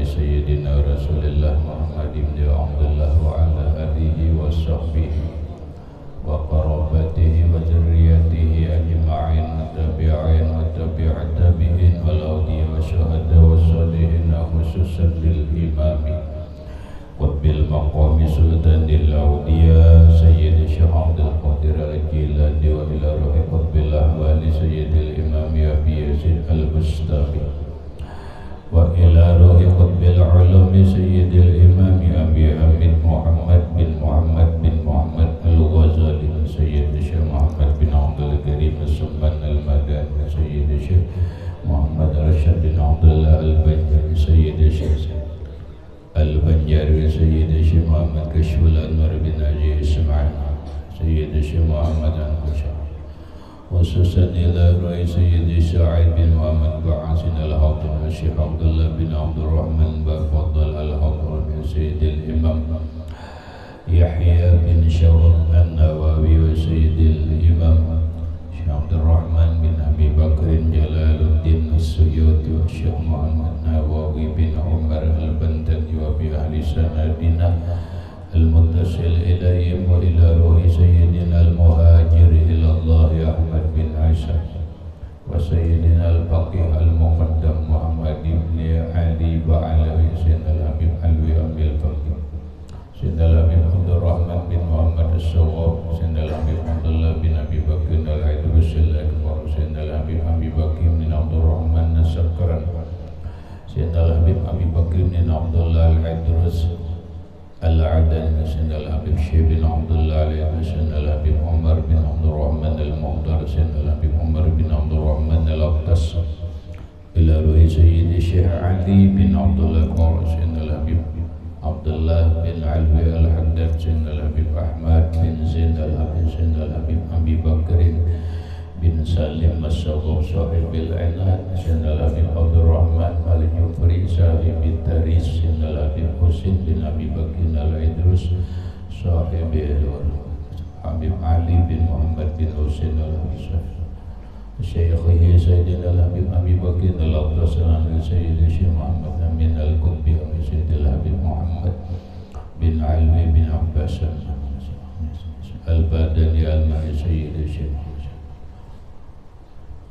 سيدنا رسول الله محمد بن عبد الله وعلى آله وصحبه وقرابته وذريته أجمعين والتابعين وتابع التابعين والأولياء والشهداء والصالحين خصوصا للإمام قطب المقام سلطان الأولياء سيد الشيخ عبد القادر الجيلاني وإلى روح قطب الأحوال سيد الإمام أبي يزيد البستامي وإلى روح قطب العلوم سيد الإمام أبي حميد محمد بن محمد بن محمد الغزالي سيد الشيخ محمد بن عبد الكريم السمان المدني سيد الشيخ محمد رشاد بن عبد الله البنجري سيد الشيخ البنجري سيد الشيخ محمد كشف الأنوار بن أجي إسماعيل سيد الشيخ محمد الخشع خصوصا إلى رئيس سيد سعيد بن محمد بعاسين الحاضر الشيخ عبد الله بن عبد الرحمن بفضل الحاضر سيد الإمام يحيى بن شرف النووي وسيد الإمام الشيخ عبد الرحمن بن أبي بكر جلال الدين السيوطي والشيخ محمد نووي بن عمر البندني وبأهل سندنا المتصل إليهم وإلى روح سيدنا المهاجر إلى الله أحمد بن عيسى وسيدنا الفقيه المقدم محمد بن علي بعلوي سيدنا الحبيب علوي أبي الفقيه سيدنا الحبيب عبد الرحمن بن محمد الصواب سيدنا الحبيب عبد الله بن أبي بكر العيدروس الأكبر سيدنا الحبيب أبي بكر بن عبد الرحمن السكران سيدنا الحبيب أبي بكر بن عبد الله العيدروس العدني سيدنا الحبيب شيخ بن عبد الله العيدروس سيدنا الحبيب عمر بن عبد الرحمن المختار سيدنا الحبيب عمر بن عبد الرحمن الأقدس إلى روح سيد الشيخ علي بن عبد الله القاري سيدنا الحبيب عبد الله بن علوي الحداد سيدنا الحبيب أحمد بن زين الحبيب سيدنا الحبيب أبي بكر بن سالم الصغر صاحب العناد سيدنا الحبيب عبد الرحمن الجفري صاحب التاريخ سيدنا الحبيب حسين بن أبي بكر العيدروس صاحب الحبيب علي بن محمد بن حسين الحبيب شيخه سيدنا الحبيب أبي بكر الأقدس سيد الشيخ محمد أمين القطبي سيد الحبيب محمد بن علوي بن عباس البدني المعي سيد الشيخ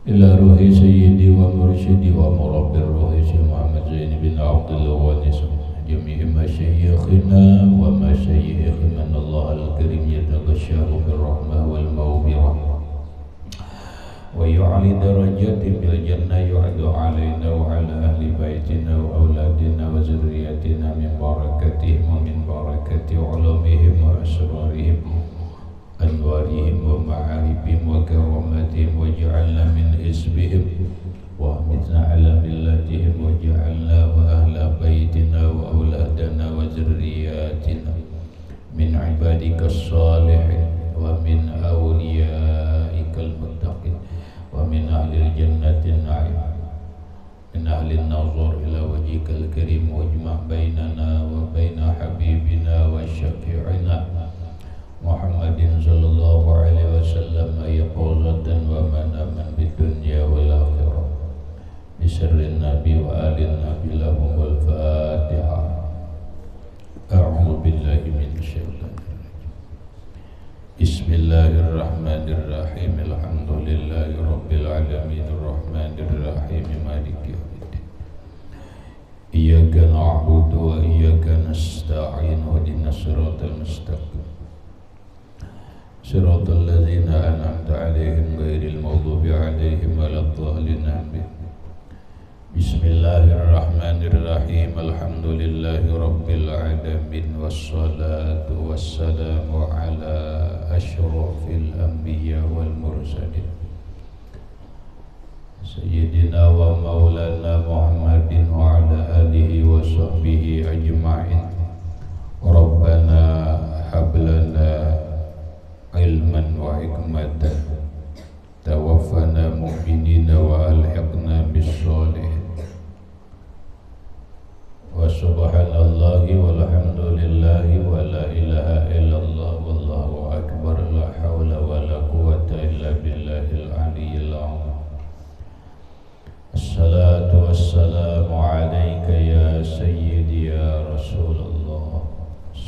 إلى روح سيدي ومرشدي ومربي الروح سيد محمد زين بن عبد الوانس جميع مشايخنا ومشايخ من الله الكريم يتغشاه بالرحمة والمغفرة ويعلي درجات بالجنة يعد علينا وعلى أهل بيتنا وأولادنا وذرياتنا من بركتهم ومن بركة علومهم وأسرارهم أنوارهم ومعارفهم وكراماتهم واجعلنا من حزبهم وأمتنا على ملتهم واجعلنا وأهل بيتنا وأولادنا وذرياتنا من عبادك الصالحين ومن أوليائك المتقين ومن أهل الجنة النعيم من أهل النظر إلى وجهك الكريم واجمع بيننا وبين حبيبنا وشفيعنا محمد صلى الله عليه وسلم يقظة ومناما بالدنيا والآخرة بسر النبي وآل النبي لهم الفاتحة. أعوذ بالله من الشيطان الرجيم. بسم الله الرحمن الرحيم. الحمد لله رب العالمين الرحمن الرحيم مالك يوم الدين. إياك نعبد وإياك نستعين اهدنا الصراط المستقيم صراط الذين أنعمت عليهم غير المغضوب عليهم ولا الضالين آمين. بسم الله الرحمن الرحيم. الحمد لله رب العالمين والصلاة والسلام على أشرف الأنبياء والمرسلين سيدنا ومولانا محمد وعلى آله وصحبه أجمعين. ربنا هب لنا علما وحكمة توفنا مؤمنين وألحقنا بالصالحين. وسبحان الله والحمد لله ولا إله إلا الله والله أكبر لا حول ولا قوة إلا بالله العلي العظيم. الصلاة والسلام عليك يا سيدي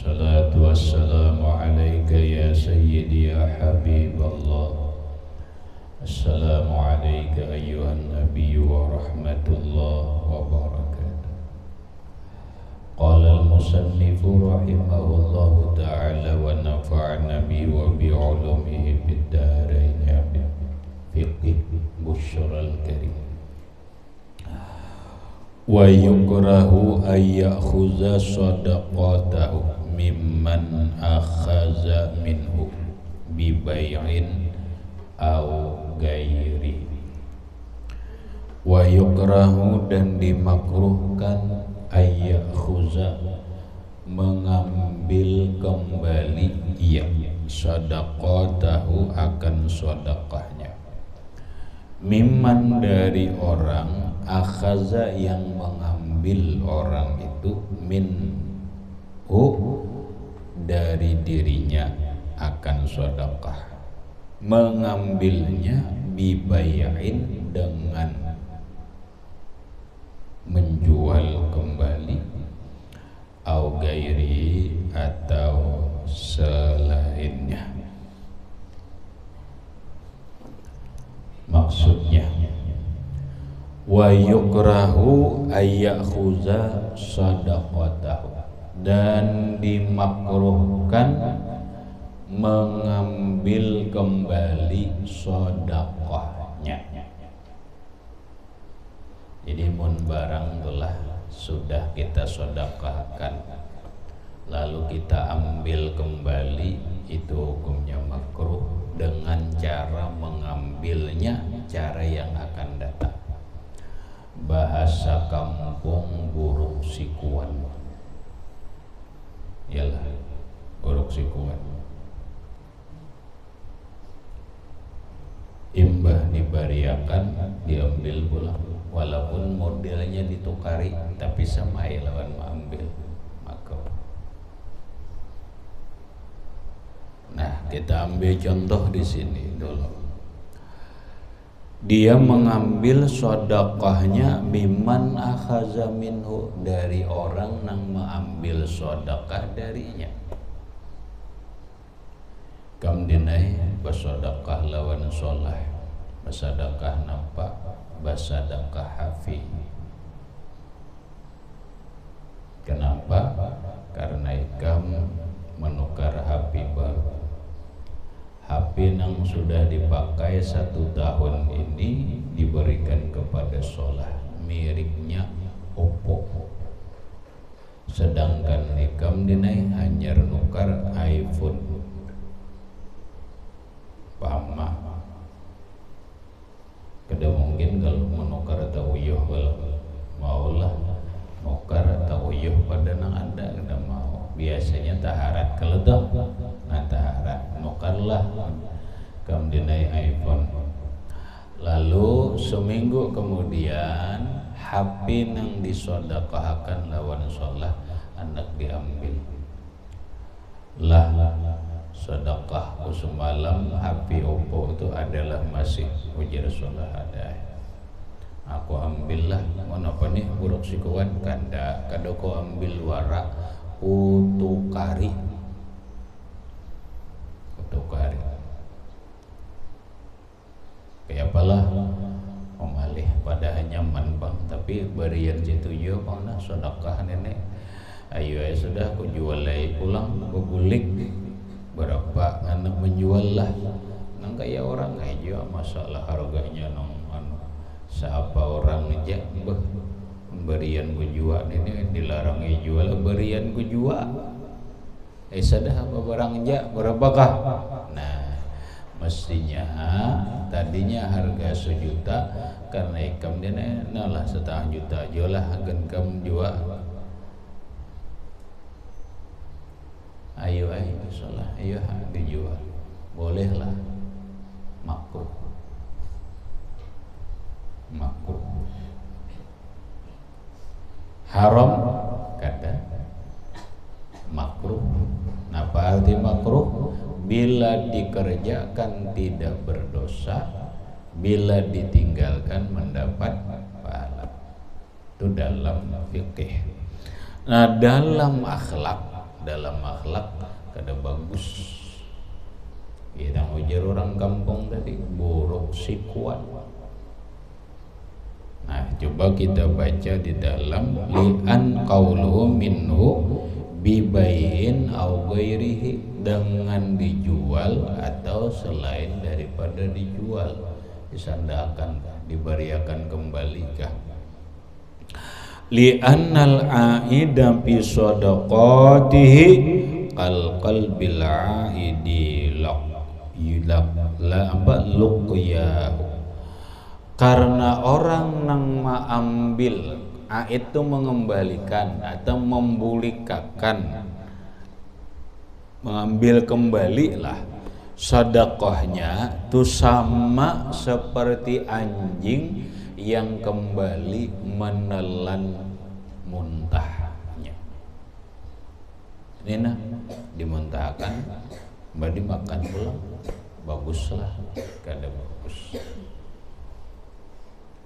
الصلاة والسلام عليك يا سيدي يا حبيب الله. السلام عليك أيها النبي ورحمة الله وبركاته. قال المصنف رحمه الله تعالى ونفعنا به وبعلومه في الدارين فقه بشرى الكريم. Wa yukrahu ay ya'khudha sadaqatahu mimman akhadha minhu bi bai'in aw ghairi. Wa yukrahu dan dimakruhkan ay ya'khudha mengambil kembali sadaqatahu akan sedekahnya mimman dari orang akhaza yang mengambil orang itu minhu dari dirinya akan sedekah, mengambilnya bibayain dengan menjual kembali au gairi atau selainnya. Maksudnya wa yukrahu ayyakhuza sadaqatahu, dan dimakruhkan mengambil kembali sedekahnya. Jadi mun barang telah sudah kita sedekahkan lalu kita ambil kembali, itu hukumnya makruh dengan cara mengambilnya cara yang akan datang. Bahasa kampung buruk sikuan, yalah buruk sikuan. Imbah dibariakan diambil pulang, walaupun modelnya ditukari tapi sama lawan mengambil maka. Nah, kita ambil contoh di sini dulu. Dia mengambil sedekahnya biman akhaza minhu dari orang yang mengambil sedekah darinya. Kam dinai bersedekah lawan soleh, bersedekah nampak, bersedekah hafi. Kenapa? Karena ikam menukar HP baru. HP yang sudah dipakai 1 tahun ini diberikan kepada Solah, miliknya Oppo. Sedangkan ikam dinai hanya nukar iPhone. Paham? Kada mungkin kalau menukar atau uyuh kalau maulah nukar atau uyuh pada nang anda kada mau. Biasanya taharat kalau dah nah taharat nukarlah kam dinai iPhone. Lalu seminggu kemudian HP yang disodakahkan lawan sholah anak diambil lah sedekah semalam. HP Oppo itu adalah masih ujar sholah ada, aku ambillah. Mana apa nih buruk sikuan kanda ko ambil warak utukari kayak apalah memalih pada nyaman bang, tapi berian setuju bang nah sedekah nenek. Ayo sudah aku jual lagi pulang aku bulik berapa anak menjual lah nang kayak orang aja masalah harganya nong siapa orang aja berian ku jual ini dilarang jual berian ku jual. Sadah apa barang aja berapakah? Nah, mestinya tadinya harga 1 juta karena ikam dia nalah 1/2 juta jualah akan kamu jual. Ayo salah, ayo dijual, bolehlah, makruh. Haram kada makruh. Apa arti makruh? Bila dikerjakan tidak berdosa, bila ditinggalkan mendapat pahala. Itu dalam fikih. Nah, dalam akhlak, dalam akhlak kada bagus. Kita ujar orang kampung tadi buruk si kuat. Nah, coba kita baca di dalam li'an qauluhu minhu bibayin au ghairihi, dengan dijual atau selain daripada dijual, disandakan, diberiakan kembalikah. Li'annal a'ida fi sadaqatihi al qalbil a'idi luqyahu, karena orang nang mengambil itu mengembalikan atau membulikakan, mengambil kembali lah sedekahnya itu sama seperti anjing yang kembali menelan muntahnya. Ini nah dimuntahkan, mbak dimakan pulang, baguslah, kada bagus.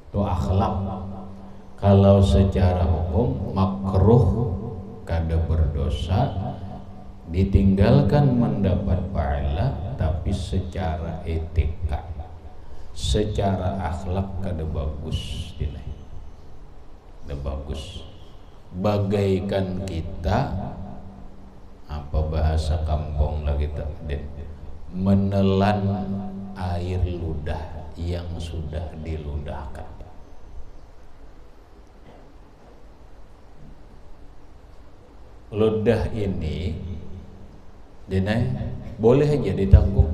Itu akhlak. Kalau secara hukum makruh, kada berdosa, ditinggalkan mendapat pahala, tapi secara etika, secara akhlak kada bagus, kada bagus. Bagaikan kita, apa bahasa kampung lagi tak, menelan air ludah yang sudah diludahkan. Ludah ini boleh aja ditangguh,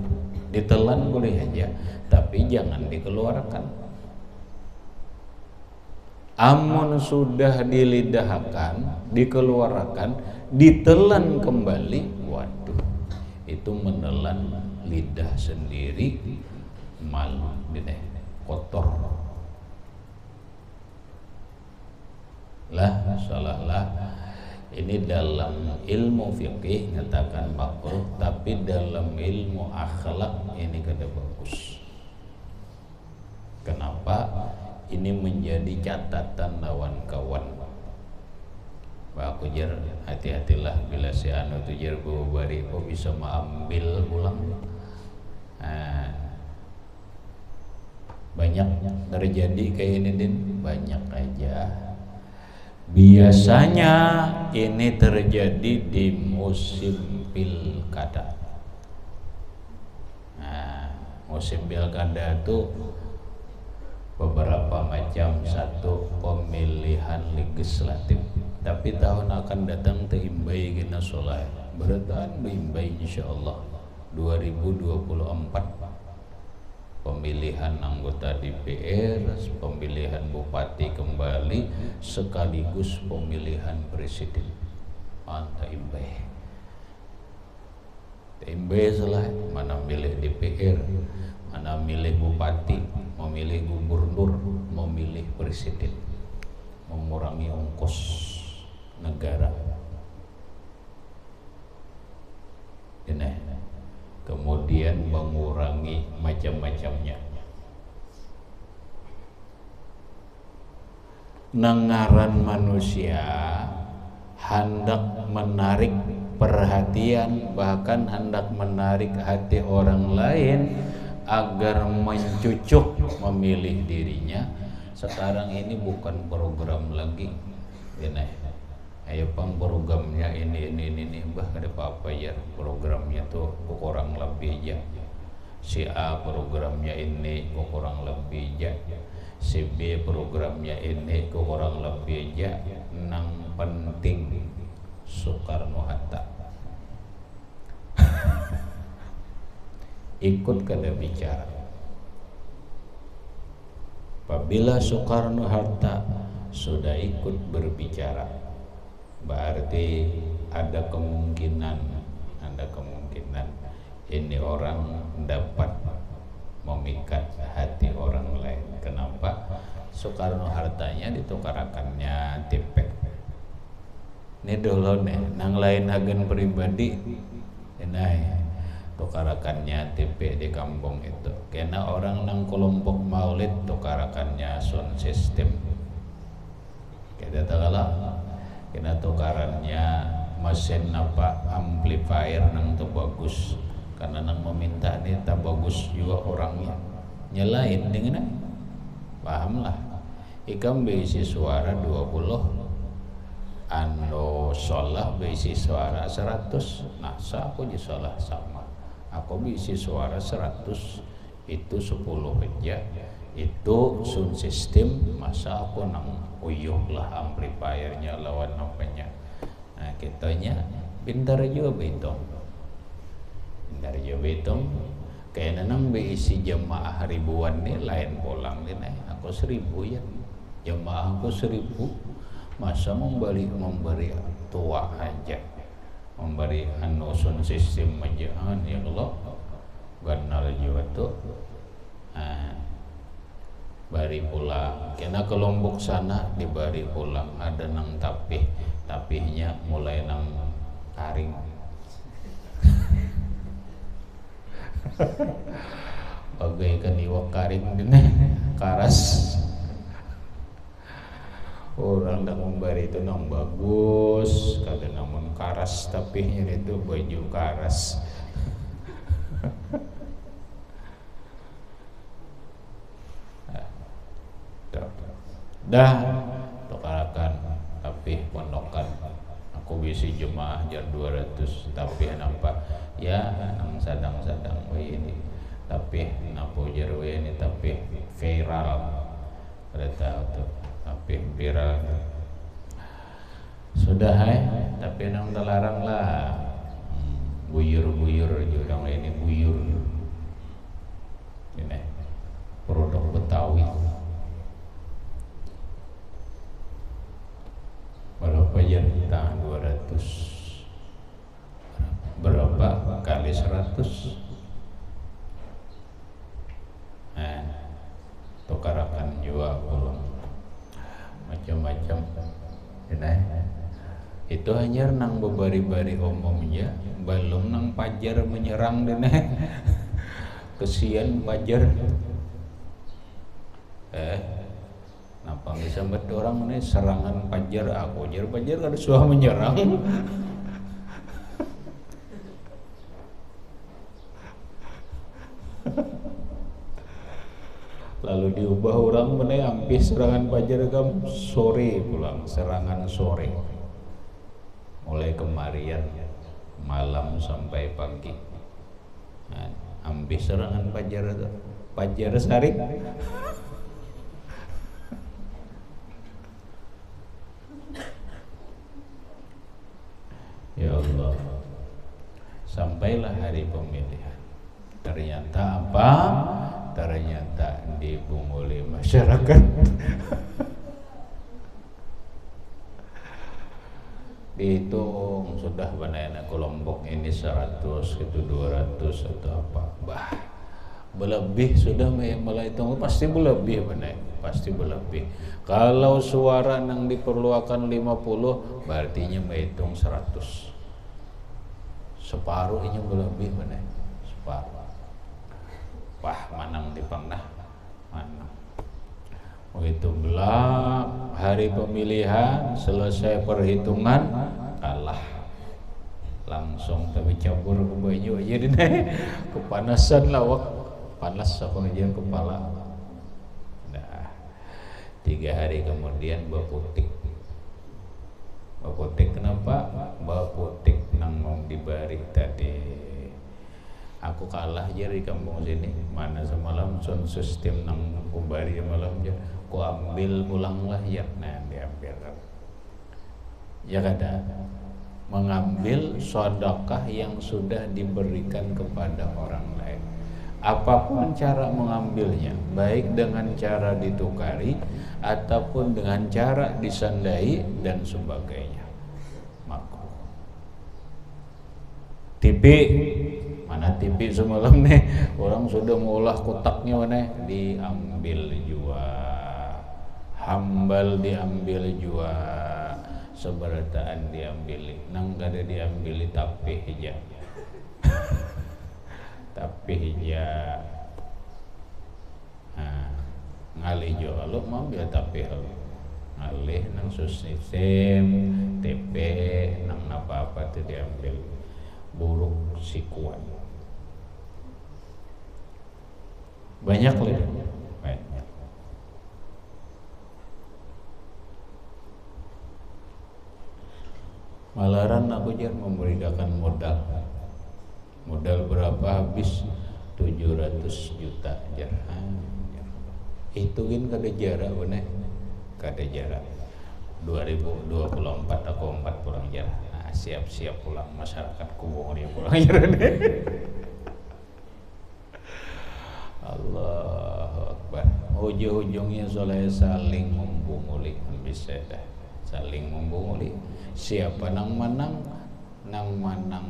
ditelan boleh aja, tapi jangan dikeluarkan. Amun sudah dilidahkan, dikeluarkan, ditelan kembali, waduh, itu menelan lidah sendiri, malu, kotor. Lah, salahlah. Ini dalam ilmu fikih nyatakan makruh, tapi dalam ilmu akhlak ini kada bagus. Kenapa? Ini menjadi catatan lawan kawan. Aku jar hati-hatilah bila si anu tu jar bari kok bisa mengambil pulang. Banyak terjadi kayak ini Din, banyak aja. Biasanya ini terjadi di musim pilkada. Nah, musim pilkada itu beberapa macam, satu pemilihan legislatif, tapi tahun akan datang teimbai gina soleh beratan beimbai insyaallah 2024 pemilihan anggota DPR, pemilihan bupati kembali, sekaligus pemilihan presiden. Mantap imbai. Imbai salah, mana milih DPR, mana milih bupati, memilih gubernur, memilih presiden, mengurangi ongkos negara. Ini. Kemudian mengurangi macam-macamnya. Nengaran manusia hendak menarik perhatian, bahkan hendak menarik hati orang lain agar mencucuk memilih dirinya. Sekarang ini bukan program lagi. Ayo pang programnya ini bah ada apa ya, programnya tuh kurang lebih aja. Si A programnya ini kurang lebih aja, si B programnya ini kurang lebih aja. Nang penting Soekarno Hatta ikut kada bicara. Apabila Soekarno Hatta sudah ikut berbicara, berarti ada kemungkinan ini orang dapat memikat hati orang lain. Kenapa? Soekarno hartanya ditukarakannya tipek. Ini dulu nih, nang lain agen pribadi, tukarakannya tipek di kampung itu. Karena orang nang kelompok maulid tukarakannya sound system. Kita tahu lah. Kena tukarannya mesin apa amplifier nang tuh bagus, karena nang meminta ini tak bagus juga orangnya nyalain dengan paham lah. Ikam beisi suara 20, anu sholah beisi suara 100. Nah aku di sholah sama, aku beisi suara 100, itu 10 aja, itu sound system. Masa aku nang uyuh lah amplifiernya lawan apanya. Nah kitanya pintar juga betul, pintar juga betul. Kayak nanang beisi jemaah ribuan nih lain pulang nih, aku 1000 ya, jemaah aku 1000. Masa memberi tua aja, memberi anu sound system aja, ya Allah ganal juga tuh. Bari pulang, kena ke Lombok sana dibari pulang, ada nang tapihnya mulai nang karing. Bagaikan iwak karing ini karas. Orang dah memberi itu nang bagus, kadang namun karas tapihnya itu baju karas. Dah tukarakan tapi pondokan aku bisi jemaah jar 200, tapi nampak ya nang sadang-sadang ini, tapi napo jar ini tapi viral pada tahu tuh, tapi viral sudah tapi nang terlarang lah buyur juga ini buyur ini produk Betawi. Berapa jantah 200, berapa kali 100, tukarakan juga belum macam-macam. Itu hanya nang bebari-bari umumnya, belum nang pajar menyerang dene. Kesian pajar. Napa bisa buat orang ini serangan pajar, aku jar pajar kada suah menyerang. Lalu diubah orang meneh hampir serangan pajar kam sore pulang, serangan sore. Mulai kemarian malam sampai pagi. Nah, hampir serangan pajar itu. Pajar sarik. Ya Allah, sampailah hari pemilihan. Ternyata apa? Ternyata dibunguli masyarakat. Dihitung sudah benar kelompok ini 100, itu 200 atau apa? Bah, berlebih sudah mulai hitung, pasti berlebih benar, pasti berlebih. Kalau suara yang diperlukan 50, berarti menghitung 100. Separuh ini berlebih benar, separuh. Wah, manang dipangnah, manang. Begitu gelap hari pemilihan, selesai perhitungan, kalah. Langsung tapi cabur ke baju aja deh, kepanasan lawak, panas apa aja kepala. Nah, 3 hari kemudian baputik. Baputik kenapa? Baputik nang mau dibari tadi. Aku kalah aja di kampung sini. Mana semalam sound system nang kubari malam aja. Ku ambil pulang lah ya. Nah diambil. Ya kada. Mengambil sedekah yang sudah diberikan kepada orang lain. Apapun cara mengambilnya, baik dengan cara ditukari ataupun dengan cara disandai dan sebagainya. Makruh. TV, mana TV semalam nih, orang sudah mengolah kotaknya mana, diambil juga, hambal diambil juga, seberataan diambil, nang kada diambil tapi aja. Tapi ya ngalih jo lo mau biar tapi ngalih nang pansus sistem TP nang apa-apa tuh diambil buruk sikuan banyak lah banyak. Malaran aku jar memberikan modal berapa habis 700 juta jar. Hitungin kada jarak bener kada jarak 2024 aku 4 pulang jarak. Nah, siap-siap pulang masyarakat kubung dia pulang jarak deh. Allahu Akbar. Ujung-ujungnya soleh saling membunguli bisa dah saling membunguli. Siapa nang manang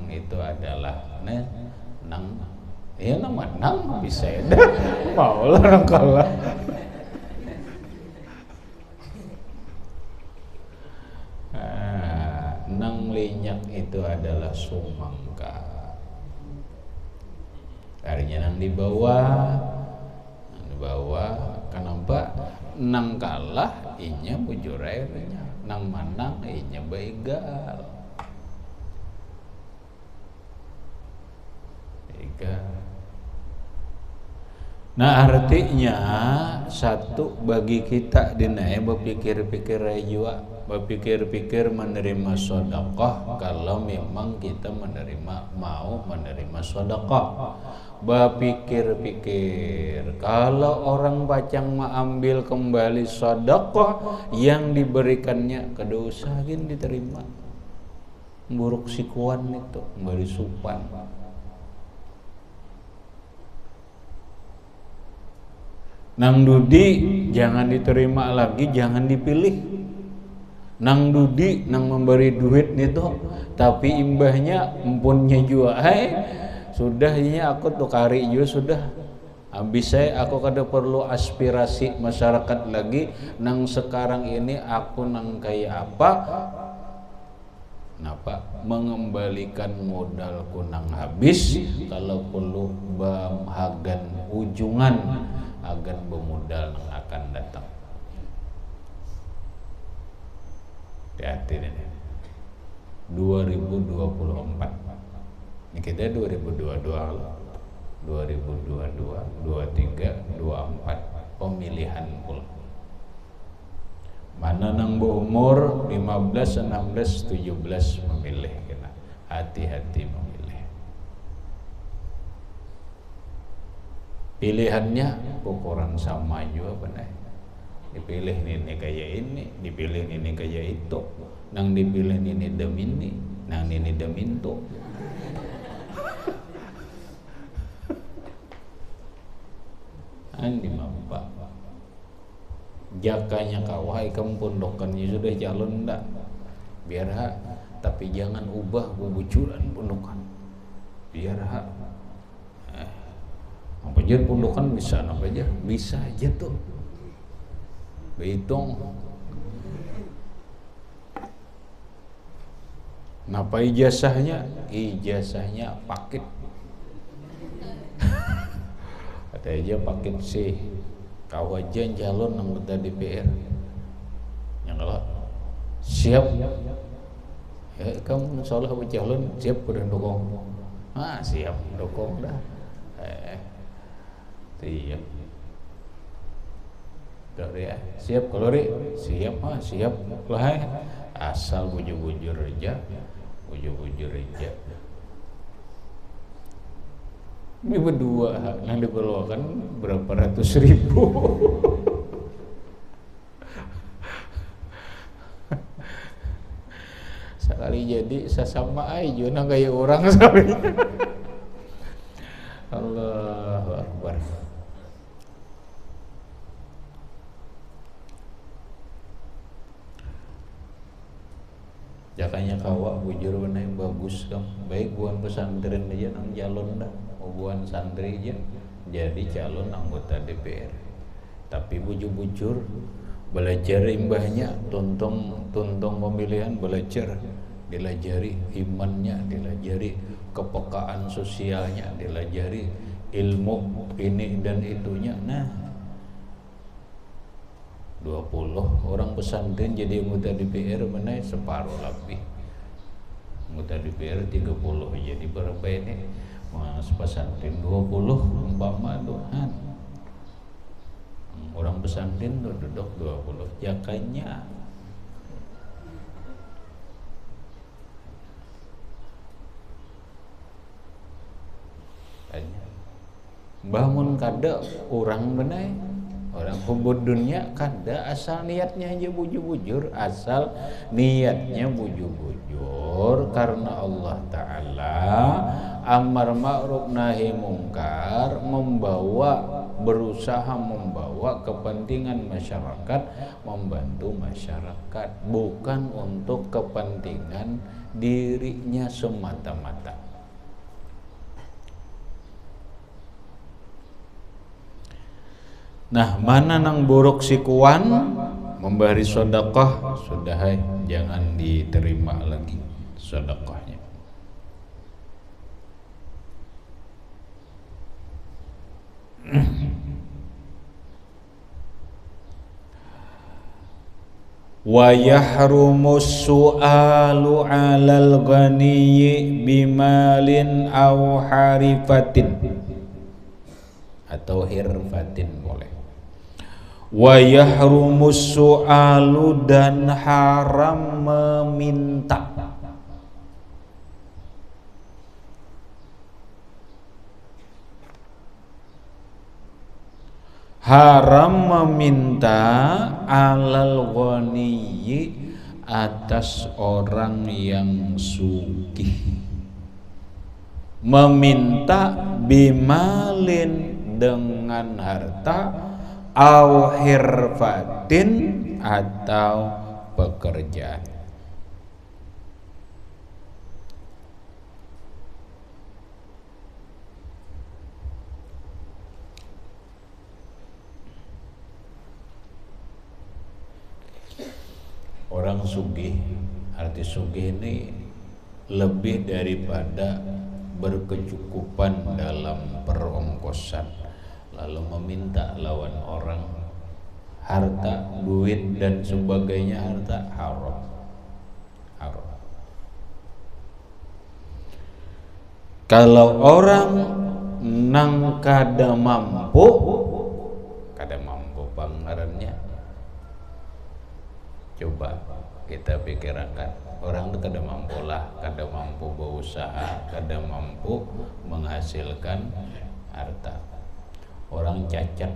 itu adalah nang manang bisa dah maulah nang kalah. Nang linyak itu adalah sumangka. Artinya nang di bawah kenapa nang kalah inya bujur airnya nang manang inya begal. Nah artinya satu bagi kita dinae berpikir-pikir juga berpikir-pikir menerima sedekah kalau memang kita mau menerima sedekah. Berpikir-pikir kalau orang bacang ambil kembali sedekah yang diberikannya kada usah gin diterima. Buruk sikuan itu beri supan. Nang dudi jangan diterima lagi, jangan dipilih. Nang dudi nang memberi duit itu tapi imbahnya empunnya juga sudah ini aku tukari juga sudah habis aku kada perlu aspirasi masyarakat lagi nang sekarang ini aku nang kayak apa kenapa mengembalikan modalku nang habis kalau perlu bahagan ujungan agan bermodal nang akan datang. Hati-hati ini 2024 ini kita 2022 2022 23 24 pemilihan pula mana nang berumur 15 16 17 memilih kena hati-hati memilih. Pilihannya ukuran sama juga benar. Dipilih ini kayak ini, dipilih ini kayak itu, nang dipilih ini dem ini, nang ini dem itu. Andi mampak. Jakanya kawai kamu pondokannya sudah calon ndak? Biar tapi jangan ubah bubucuran pondokan. Biar apa aja pondokan bisa apa aja tuh behitung ngapa ijazahnya paket ada aja paket C kawajan calon anggota DPR yang kalau siap kamu insyaallah calon siap udah dukung siap dukung dah siap ya siap kalau siap lah asal bujur-bujur aja ini berdua yang dikeluarkan berapa ratus ribu sekali jadi sesama aja nah kayak orang sekali. Allahu Akbar. Jakanya kawak bujur benar bagus kam baik buan pesantren aja nang calon dah buan santri aja jadi calon anggota DPR tapi bujur-bujur belajar imbahnya tuntung pemilihan belajar dilajari imannya dilajari kepekaan sosialnya dilajari ilmu ini dan itunya nah 20 orang pesantren jadi anggota DPR mana separuh lebih. Anggota DPR 30 jadi berapa ini? Mas pesantren 20 umpama Tuhan. Orang pesantren duduk 20 jakanya. Bangun kada orang benai orang hubud dunia kada asal niatnya aja bujur-bujur, asal niatnya bujur-bujur karena Allah Ta'ala amar ma'ruf nahi mungkar berusaha membawa kepentingan masyarakat, membantu masyarakat, bukan untuk kepentingan dirinya semata-mata. Nah, mana nang buruk si kuan memberi sedekah sudah jangan diterima lagi sedekahnya. Wa yahrumus su'alu 'alal ghaniyyi bimalin aw harifatin atau hirfatin boleh. Wa yahrumus su'alu dan haram meminta. Haram meminta alal ghaniyyi atas orang yang sugih. Meminta bimalin dengan harta au hirfatin atau pekerjaan. Orang sugih, arti sugih ini lebih daripada berkecukupan dalam perongkosan, lalu meminta lawan orang harta, duit dan sebagainya, harta haram. Kalau orang nang kada mampu pengarannya, coba kita pikirkan, orang itu kada mampu berusaha, kada mampu menghasilkan harta. Orang cacat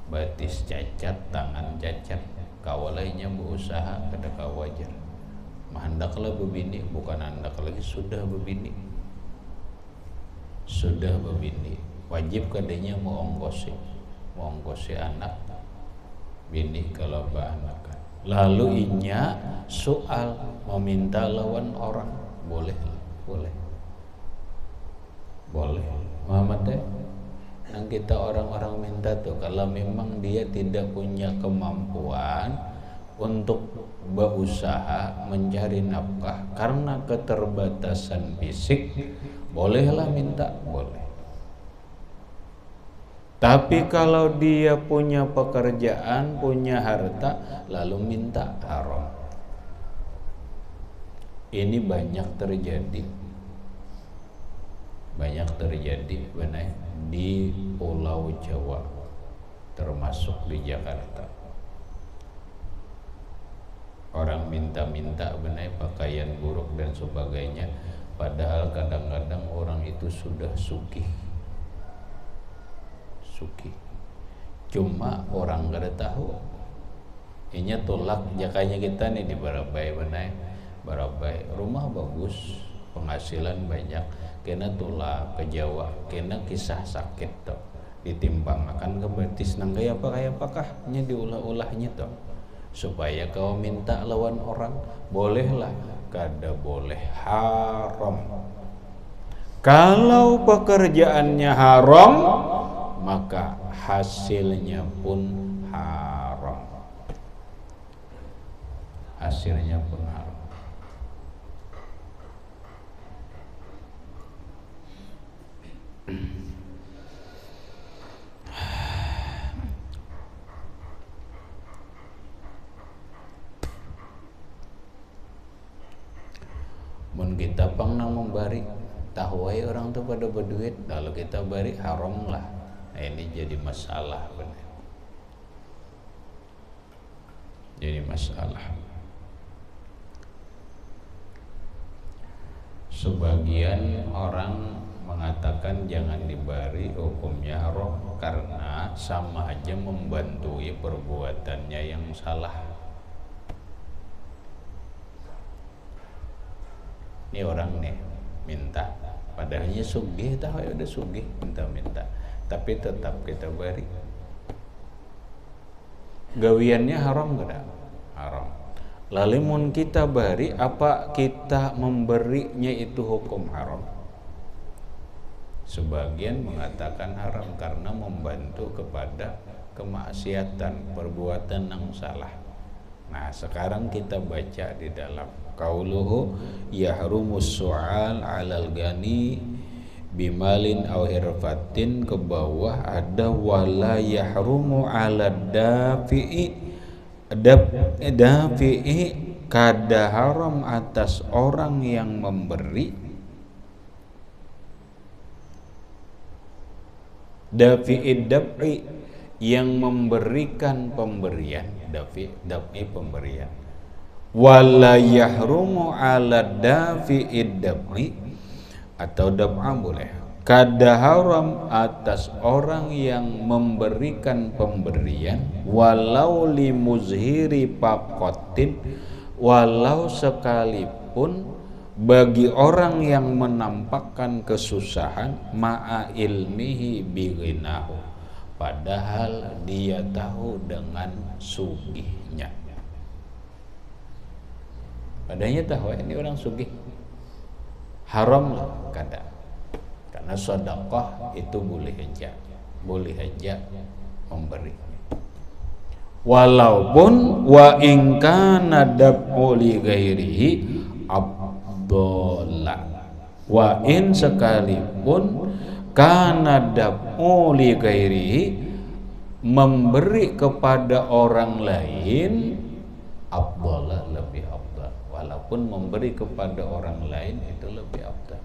batis cacat, tangan cacat, kawalainya berusaha kada kawajar. Hendaklah bebini, bukan hendak lagi, sudah bebini, wajib kadanya mengongkosi anak bini kalau bahanakan. Lalu inya soal meminta lawan orang, boleh. Muhammad yang kita orang-orang minta tuh, kalau memang dia tidak punya kemampuan untuk berusaha mencari nafkah karena keterbatasan fisik, bolehlah minta, boleh. Tapi kalau dia punya pekerjaan, punya harta, lalu minta, haram. Ini banyak terjadi benar di Pulau Jawa, termasuk di Jakarta. Orang minta-minta benar pakaian buruk dan sebagainya, padahal kadang-kadang orang itu sudah sugih. Cuma orang kada tahu. Inya tolak jakanya kita nih di Barabai benar. Barabai rumah bagus, penghasilan banyak, kena tolak ke Jawa, kena kisah sakit toh, ditimbang akan ke betis nang kayak apakah nya diulah-ulahnya toh, supaya kau minta lawan orang, bolehlah, kada boleh, haram. Kalau pekerjaannya haram, maka hasilnya pun haram. mun kita pang membari tahu wae orang tuh pada berduit lalu kita bari haram lah. Nah, ini jadi masalah benar. Jadi masalah. Sebagian orang mengatakan jangan dibari, hukumnya haram karena sama aja membantui perbuatannya yang salah. Ini orang nih minta, padahalnya sugih, tahu ya udah sugih minta-minta, tapi tetap kita bari. Gawiannya haram gak? Haram. Lalu mun kita bari, apa kita memberinya itu hukum haram? Sebagian mengatakan haram karena membantu kepada kemaksiatan, perbuatan yang salah. Nah, sekarang kita baca di dalam qauluhu yahrumus su'al 'alal gani bimalin aw hirfatin, ke bawah ada wala yahrumu 'alad dafi'i kada haram atas orang yang memberi. Dafi'id daf'i yang memberikan pemberian, daf'i pemberian. Wala yahrumu 'ala dafi'id daf'i, atau daf'a boleh, kada haram atas orang yang memberikan pemberian, walau limuzhiri faqatin, walau sekalipun bagi orang yang menampakkan kesusahan, ma'a ilmihi bighinahu, padahal dia tahu dengan sugihnya. Padahal tahu ini orang sugih, haram lah kada. Karena sedekah itu boleh aja memberi. Walaupun wa in kana dab'u li ghairihi abdollah, wa in sekalipun kana dab'u li ghairihi memberi kepada orang lain, abdollah lebih abdal. Walaupun memberi kepada orang lain itu lebih abdal.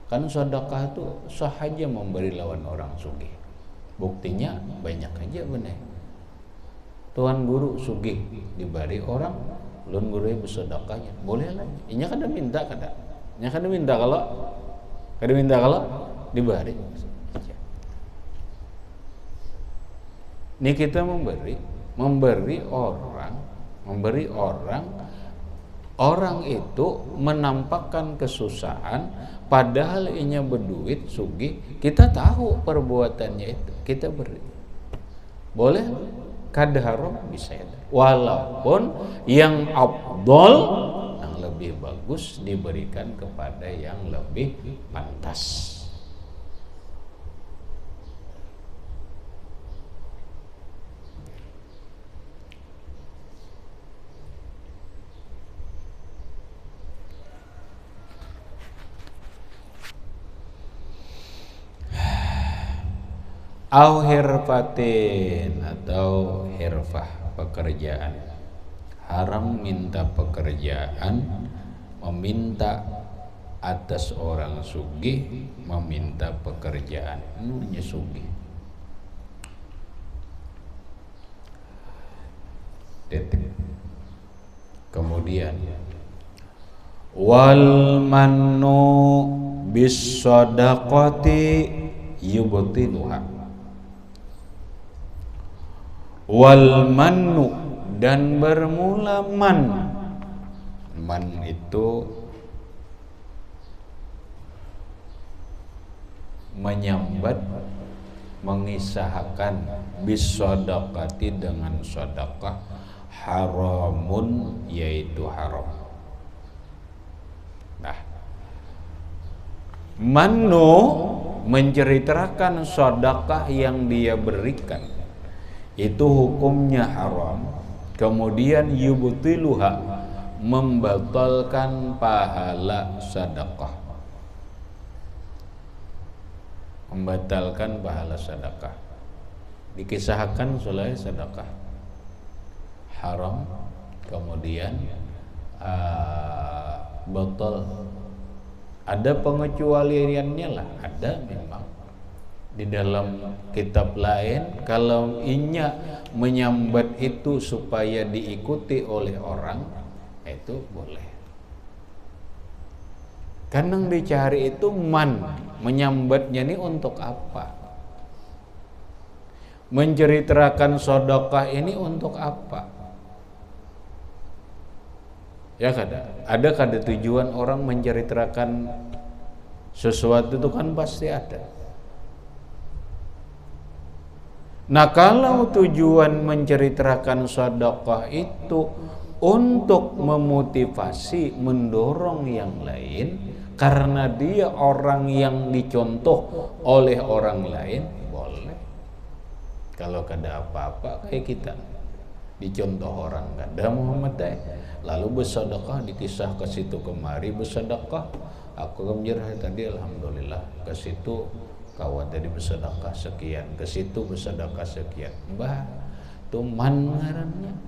Kan sedekah itu sahaja memberi lawan orang sugih. Buktinya banyak aja bener. Tuan guru sugih diberi orang, ulun guru bersedekahnya, boleh lah. Inya kada minta kada. Inya kada minta kalau diberi. Ini kita memberi orang itu menampakkan kesusahan, padahal inya berduit sugih, kita tahu perbuatannya itu, kita beri. Boleh? Kada haram bisa ya. Walaupun yang afdal, yang lebih bagus diberikan kepada yang lebih pantas. Au hirfatin, atau hirfah, pekerjaan. Haram minta pekerjaan, meminta atas orang sugih, meminta pekerjaan. Namanya sugih. Titik. Kemudian wal mannu bis sadaqati yubtiluha. Wal mannu, dan bermula man itu menyambat, mengisahkan, bisodakati dengan sodakah, haramun yaitu haram. Nah, mannu menceritakan sodakah yang dia berikan itu hukumnya haram. Kemudian yubtiluha, membatalkan pahala sedekah. Membatalkan pahala sedekah. Dikisahkan sulai sedekah haram, kemudian batal. Ada pengecualiannya lah, ada memang di dalam kitab lain. Kalau inya menyambat itu supaya diikuti oleh orang, itu boleh. Kadang dicari itu menyambatnya ini untuk apa? Menceritakan sedekah ini untuk apa? Ya ada tujuan orang menceritakan sesuatu itu kan pasti ada. Nah, kalau tujuan menceritakan sedekah itu untuk memotivasi, mendorong yang lain karena dia orang yang dicontoh oleh orang lain, boleh. Kalau kada apa-apa kayak kita dicontoh orang, kada Muhammad lalu bersedekah, dikisah ke situ kemari bersedekah. Aku gembira tadi alhamdulillah, ke situ kawan tadi bersedekah sekian, ke situ bersedekah sekian. Bah, itu ngarannya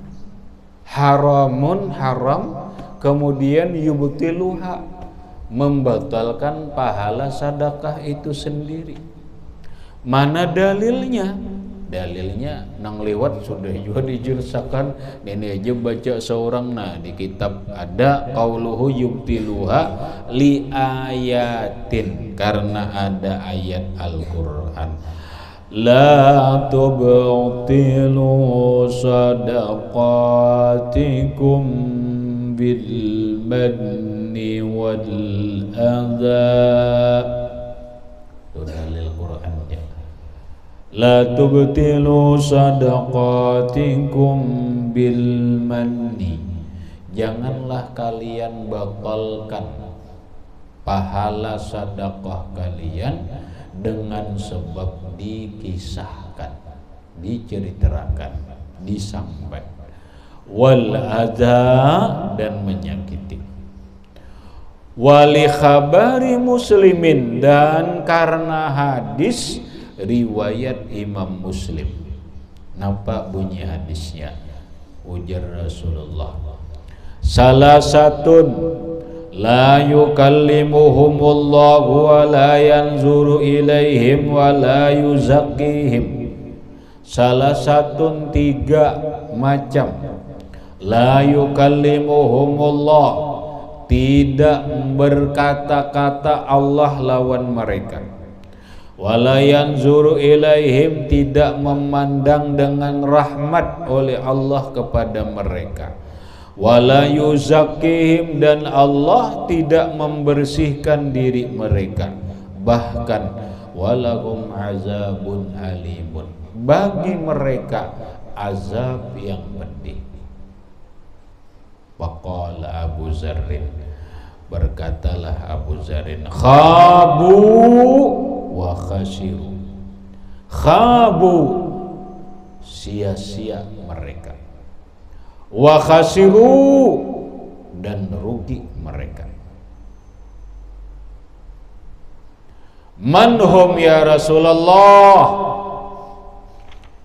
haramun, haram, kemudian yubtiluha, membatalkan pahala sedekah itu sendiri. Mana dalilnya? Dalilnya nang lewat sudah juga dijelaskan. Ini aja baca seorang, nah di kitab ada qauluhu yubtiluha li ayatin, karena ada ayat Al-Qur'an, la tubtilu sadaqatikum bil manni wal adha. Itu dalil Qur'annya. La tubtilu sadaqatikum bil manni, janganlah kalian batalkan pahala sedekah kalian dengan sebab dikisahkan, diceritakan, disambat, wal adha, dan menyakiti, wali khabari muslimin, dan karena hadis riwayat Imam Muslim. Nampak bunyi hadisnya? Ujar Rasulullah, salasatun la yukallimuhumullahu wa la yanzuru ilaihim wa la yuzakkihim. Salasatun, tiga macam. La yukallimuhumullah, tidak berkata-kata Allah lawan mereka. Wala yanzuru ilaihim, tidak memandang dengan rahmat oleh Allah kepada mereka. Wala yuzakkihim, dan Allah tidak membersihkan diri mereka. Bahkan walahum azabun alimun, bagi mereka azab yang pedih. Waqala Abu Zarrin, berkatalah Abu Zarrin, khabu wa khasiru. Khabu, sia-sia mereka. Wa khasiru, dan rugi mereka. Manhum ya Rasulullah,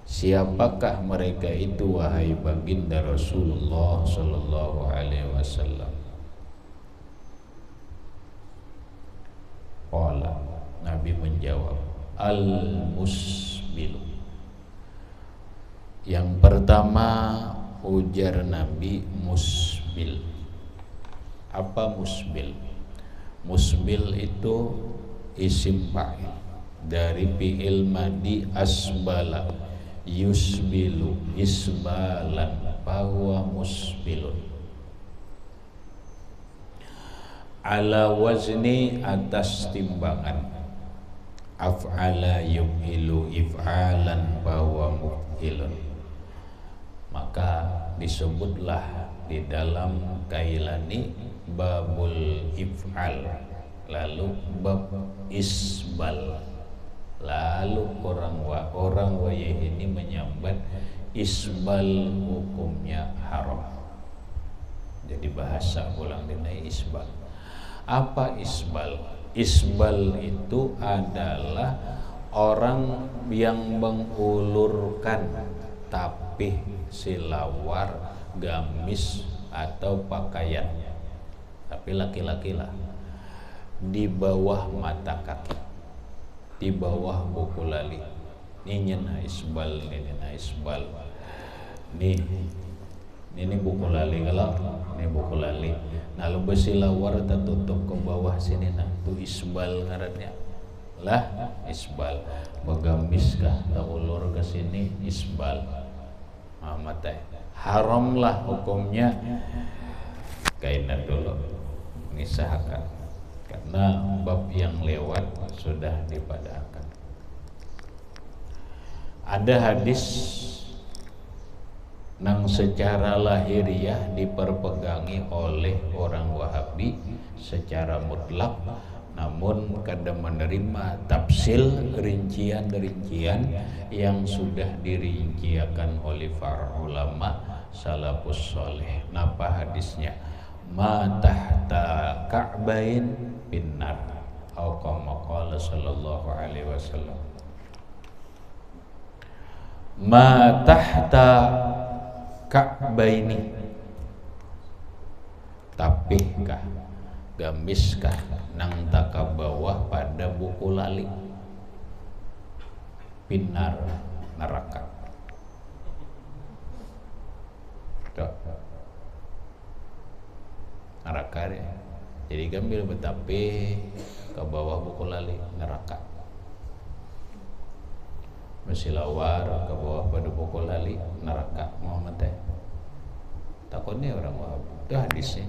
siapakah mereka itu wahai baginda Rasulullah sallallahu alaihi wasallam? Qala, Nabi menjawab, al-musbil. Yang pertama, ujar Nabi, musbil. Apa musbil? Musbil itu isim fa'il dari fi'il madi asbala yusbilu isbalan, bahwa musbilun, ala wazni, atas timbangan af'ala yumhilu if'alan, bahwa muf'ilun. Maka disebutlah di dalam Kailani babul if'al, lalu bab isbal. Lalu orang wayah ini menyambat isbal hukumnya haram. Jadi bahasa ulang dinai isbal. Apa isbal? Isbal itu adalah orang yang mengulurkan tapih, silawar, gamis atau pakaian. tapi laki-laki lah, di bawah mata kaki, di bawah buku lali. Nyenah isbal, nyenah isbal. Ini buku lali kalau ini buku lali. Nah lu besi lawar tertutup ke bawah sini, nah itu isbal ngarannya. Lah isbal, bagamis kah ulur ke sini isbal. Mata haram lah hukumnya. Kaina dulu mengisahkan karena bab yang lewat sudah dipadahkan. Ada hadis nang secara lahiriah diperpegangi oleh orang Wahabi secara mutlak, namun kada menerima tafsil rincian-rincian yang sudah dirinciakan oleh para ulama salafus saleh. Napa hadisnya? Ma tahta ka'bain binnar, atau kama qala sallallahu alaihi wasallam. Ma tahta ka'baini, tapihkah, gamiskah nang taka bawah pada buku lali, binar neraka. Neraka ya. Jadi gambil betapih ke bawah buku lali neraka. Mesilawar ke bawah pada buku lali neraka. Muhammad teh takutnya orang Wahab itu hadisnya.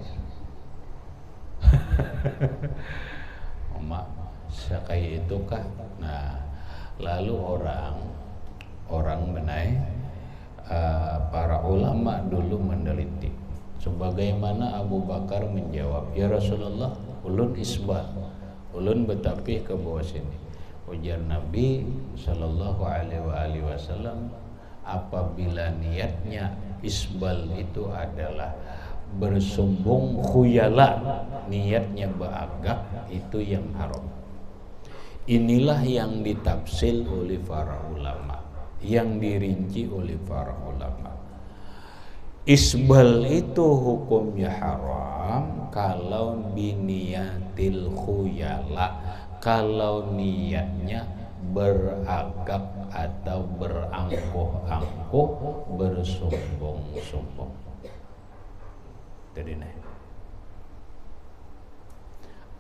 Emak sekaya itu kah? Nah lalu orang benai para ulama dulu meneliti sebagaimana Abu Bakar menjawab, ya Rasulullah, ulun isbal, ulun betapih ke bawah sini. Ujar Nabi Sallallahu Alaihi Wasallam, apabila niatnya isbal itu adalah bersumbung khuyala, niatnya beagak, itu yang haram. Inilah yang ditafsir oleh para ulama, yang dirinci oleh para ulama. Isbal itu hukumnya haram kalau biniyatil khuyala, kalau niatnya beragak atau berangkuh-angkuh, bersombong-sombong. Jadi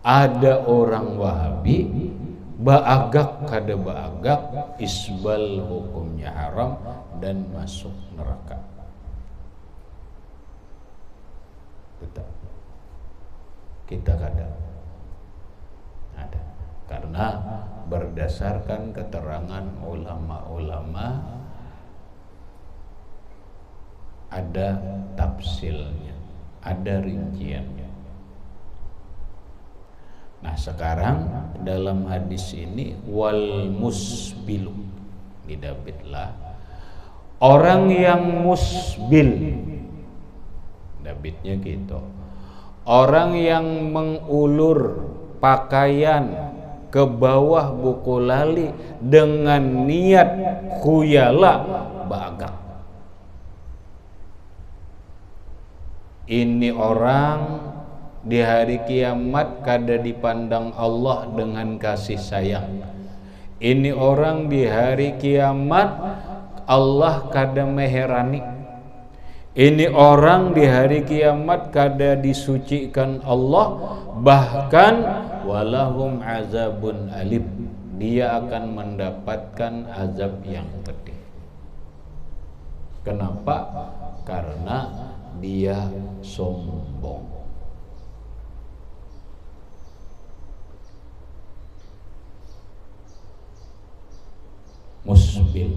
ada orang Wahabi baagak kada baagak, isbal hukumnya haram dan masuk neraka. Betul. Kita kada ada, karena berdasarkan keterangan ulama-ulama ada tafsilnya, ada rinciannya. Nah sekarang dalam hadis ini wal musbilu, didabitlah orang yang musbil, dabitnya gitu, orang yang mengulur pakaian ke bawah buku lali dengan niat khuyala, bagak. Ini orang di hari kiamat kada dipandang Allah dengan kasih sayang. Ini orang di hari kiamat Allah kada meherani. Ini orang di hari kiamat kada disucikan Allah, bahkan walahum azabun alim, dia akan mendapatkan azab yang pedih. Kenapa? Karena dia sombong. Musbil.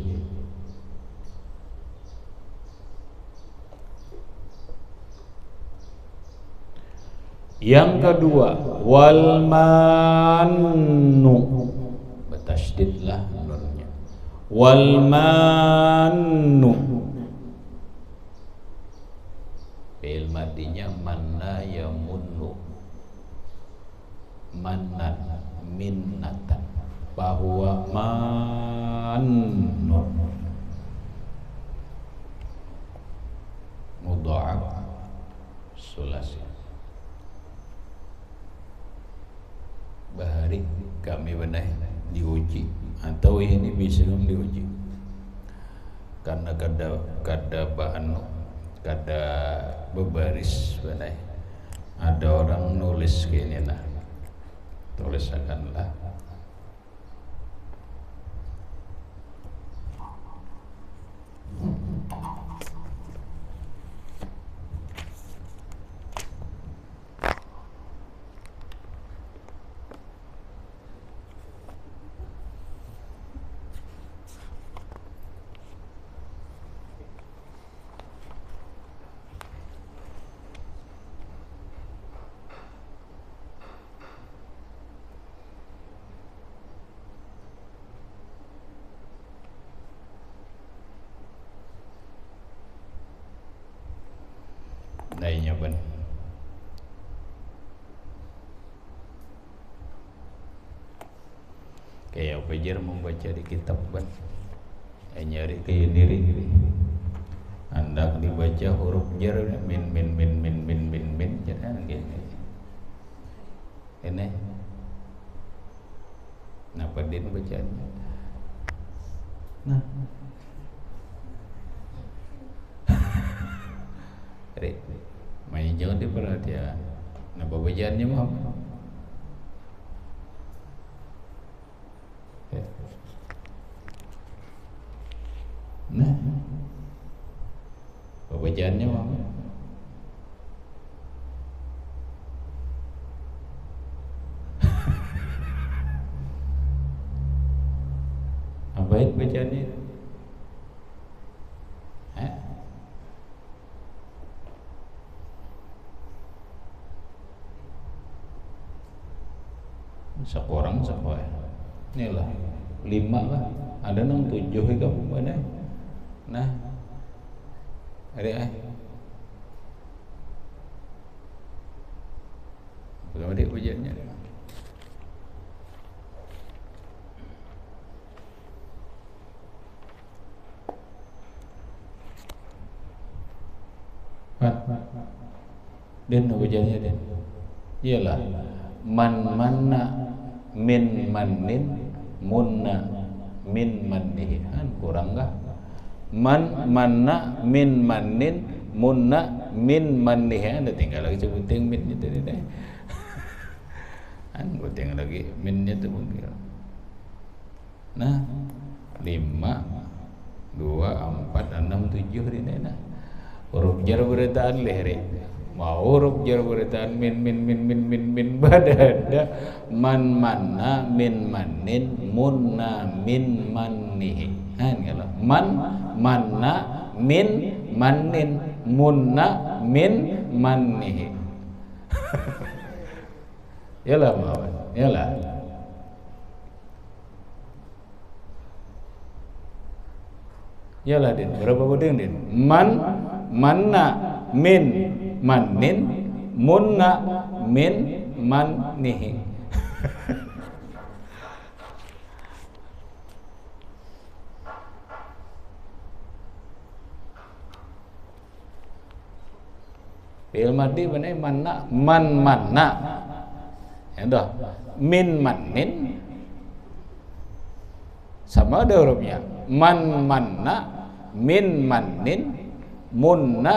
Yang kedua, wal mannu, betasydidlah nunnya. Wal mannu, fi'il madinya manna yamunnu, mannan minnatan, bahwa mannu mudha'af sulasi. hari kami benar diuji atau ini bisa diuji karena kada bebaris benar. Ada orang nulis gini nah, tulisakanlah lainnya ban kayak belajar membaca di kitab ban nyari kayak diri hendak dibaca huruf jar min jangan gini ini napa din bacanya nah main jangan diperhatikan. Nah, bacaannya mah ya. Nah, bacaannya mah apa itu bacaannya? Seorang sekolah ini lah 5 lah ada nang 7 kamu mana nah ada bagaimana dia ujiannya Den ujiannya Den iyalah man manna min mannin munna min mannihi kan kurang enggak man manna min mannin munna min mannihi ada tinggal lagi sebutin minnya tadi deh kan tinggal lagi minnya tuh mungkin nah 5 2 4 6 7 ini nah huruf jar beritaan lehre mau huruf jar beritaan min badada man manna min mannin munna min mannihi kan kalau man manna min mannin munna min mannihi yalah mawan yalah yalah din berapa bodeng din man manna min mannin munna min mannihi fi'il madhi benar manna man manna ya dah min mannin sama ada hurufnya man manna min mannin munna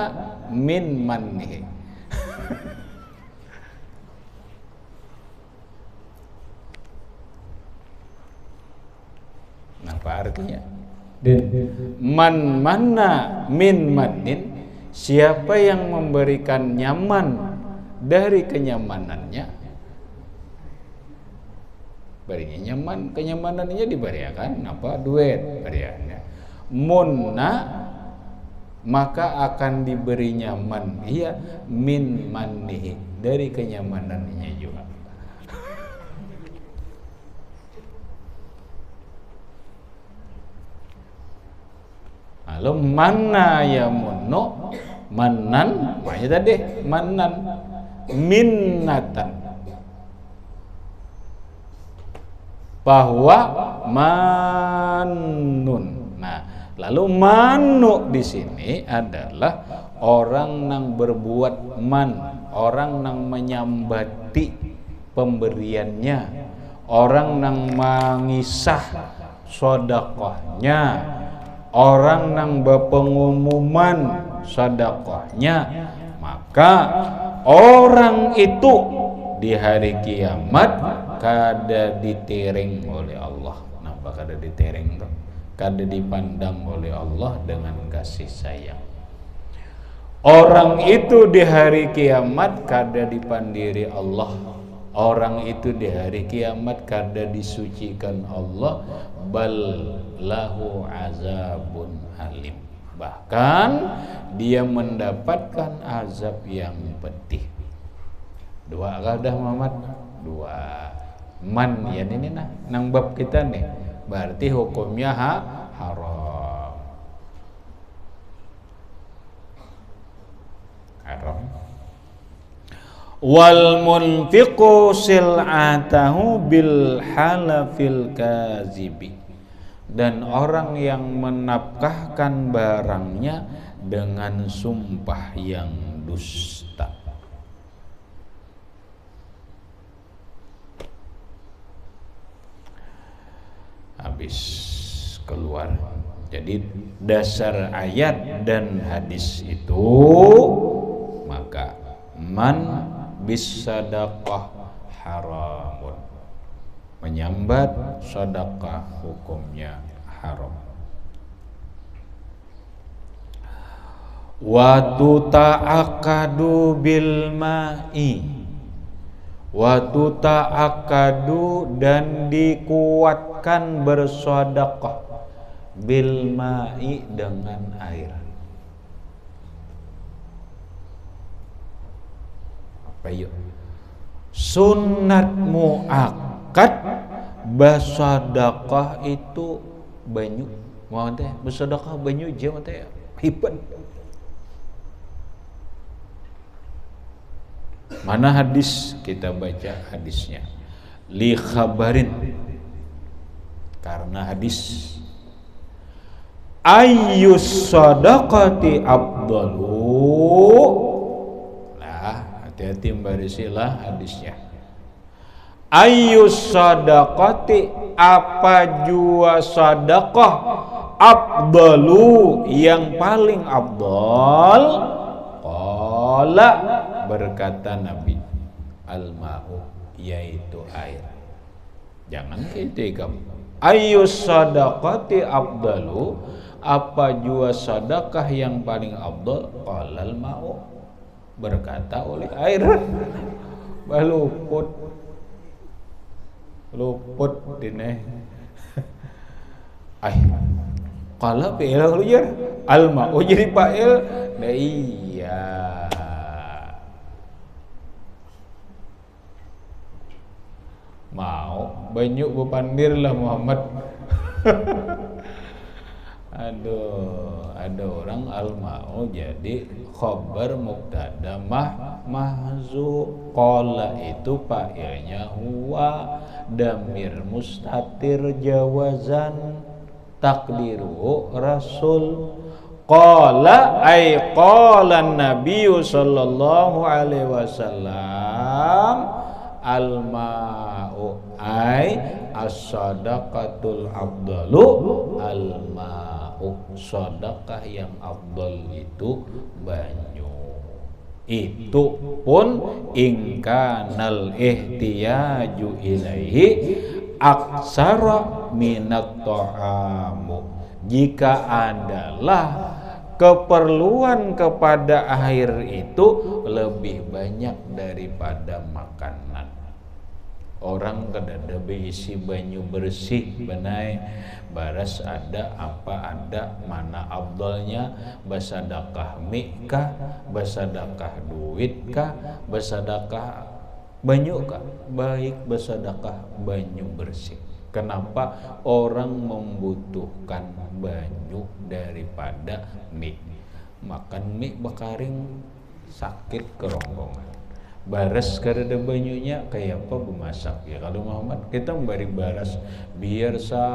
min mannihi nah apa artinya man manna min mannin siapa yang memberikan nyaman dari kenyamanannya berinya nyaman kenyamanannya diberikan apa duit beriannya munna maka akan diberi nyaman dia min mannihi dari kenyamanannya juga lalu manna ya munno mannan makanya tadi mannan minnatan bahwa manun. Nah, lalu manu di sini adalah orang yang berbuat man, orang yang menyambati pemberiannya, orang nang mangisah sedekahnya, orang nang berpengumuman sedekahnya, maka orang itu di hari kiamat kada ditereng oleh Allah. Napa kada ditereng tuh? Kada dipandang oleh Allah dengan kasih sayang. Orang itu di hari kiamat kada dipandiri Allah. Orang itu di hari kiamat kada disucikan Allah. Bal lahu azabun alim. Bahkan dia mendapatkan azab yang pedih. Dua kadah Muhammad, dua man ya ini nah nang bab kita nih, berarti hukumnya haram. Wal munfiqu sil'atahu bil halafil kazibi, dan orang yang menafkahkan barangnya dengan sumpah yang dusta. Habis keluar. Jadi dasar ayat dan hadis itu, maka man bisadaqah haramun, menyambat sedekah hukumnya haram. Wa tuta'akadu bil ma'i, wa tuta'akadu, dan dikuatkan bersedekah bil ma'i, dengan air. Apa yuk? Sunat muakkad bersedekah itu banyu. Mau teh bersedekah banyu je teh hipan. Mana hadis? Kita baca hadisnya. Li khabarin, karena hadis. Ayyus sadaqati afdalu. Nah, hati-hati barisilah hadisnya. Ayyus sadaqati, apa jua sedekah, afdalu, yang paling afdal. Qala, berkata Nabi, al-ma'u, yaitu air. Jangan ketika ayyus sadaqati afdalu, apa jua sedekah yang paling afdal. Qala al-ma'u, berkata oleh air. Baluput dine. Ai qala fi'il hujar, al-ma'u jadi fa'il. Nah iya. Mau banyak bupandir lah Muhammad. Aduh, ada orang al-ma'u jadi khabar mubtada mahzu. Qala itu fa'ilnya huwa, damir mustatir jawazan, takdiru rasul. Qala ay qala an-nabiyyu sallallahu alaihi wasallam, al-ma'u ay as-sadaqatul afdalu, al-ma'u, sedekah yang afdal itu banyu. Itu pun ingkanal ihtiyaju ilaihi aksara minat ta'amu, jika adalah keperluan kepada air itu lebih banyak daripada makanan. Orang kadada beisi banyu bersih benai, baras ada apa ada, mana afdalnya, bersedekah mie kah, bersedekah duit kah, bersedekah banyu kah? Baik bersedekah banyu bersih. Kenapa orang membutuhkan banyu daripada mie? Makan mie bakaring sakit kerongkongan. Baras karena banyunya kayak apa bemasak ya. Kalau Muhammad kita memberi baras biar sa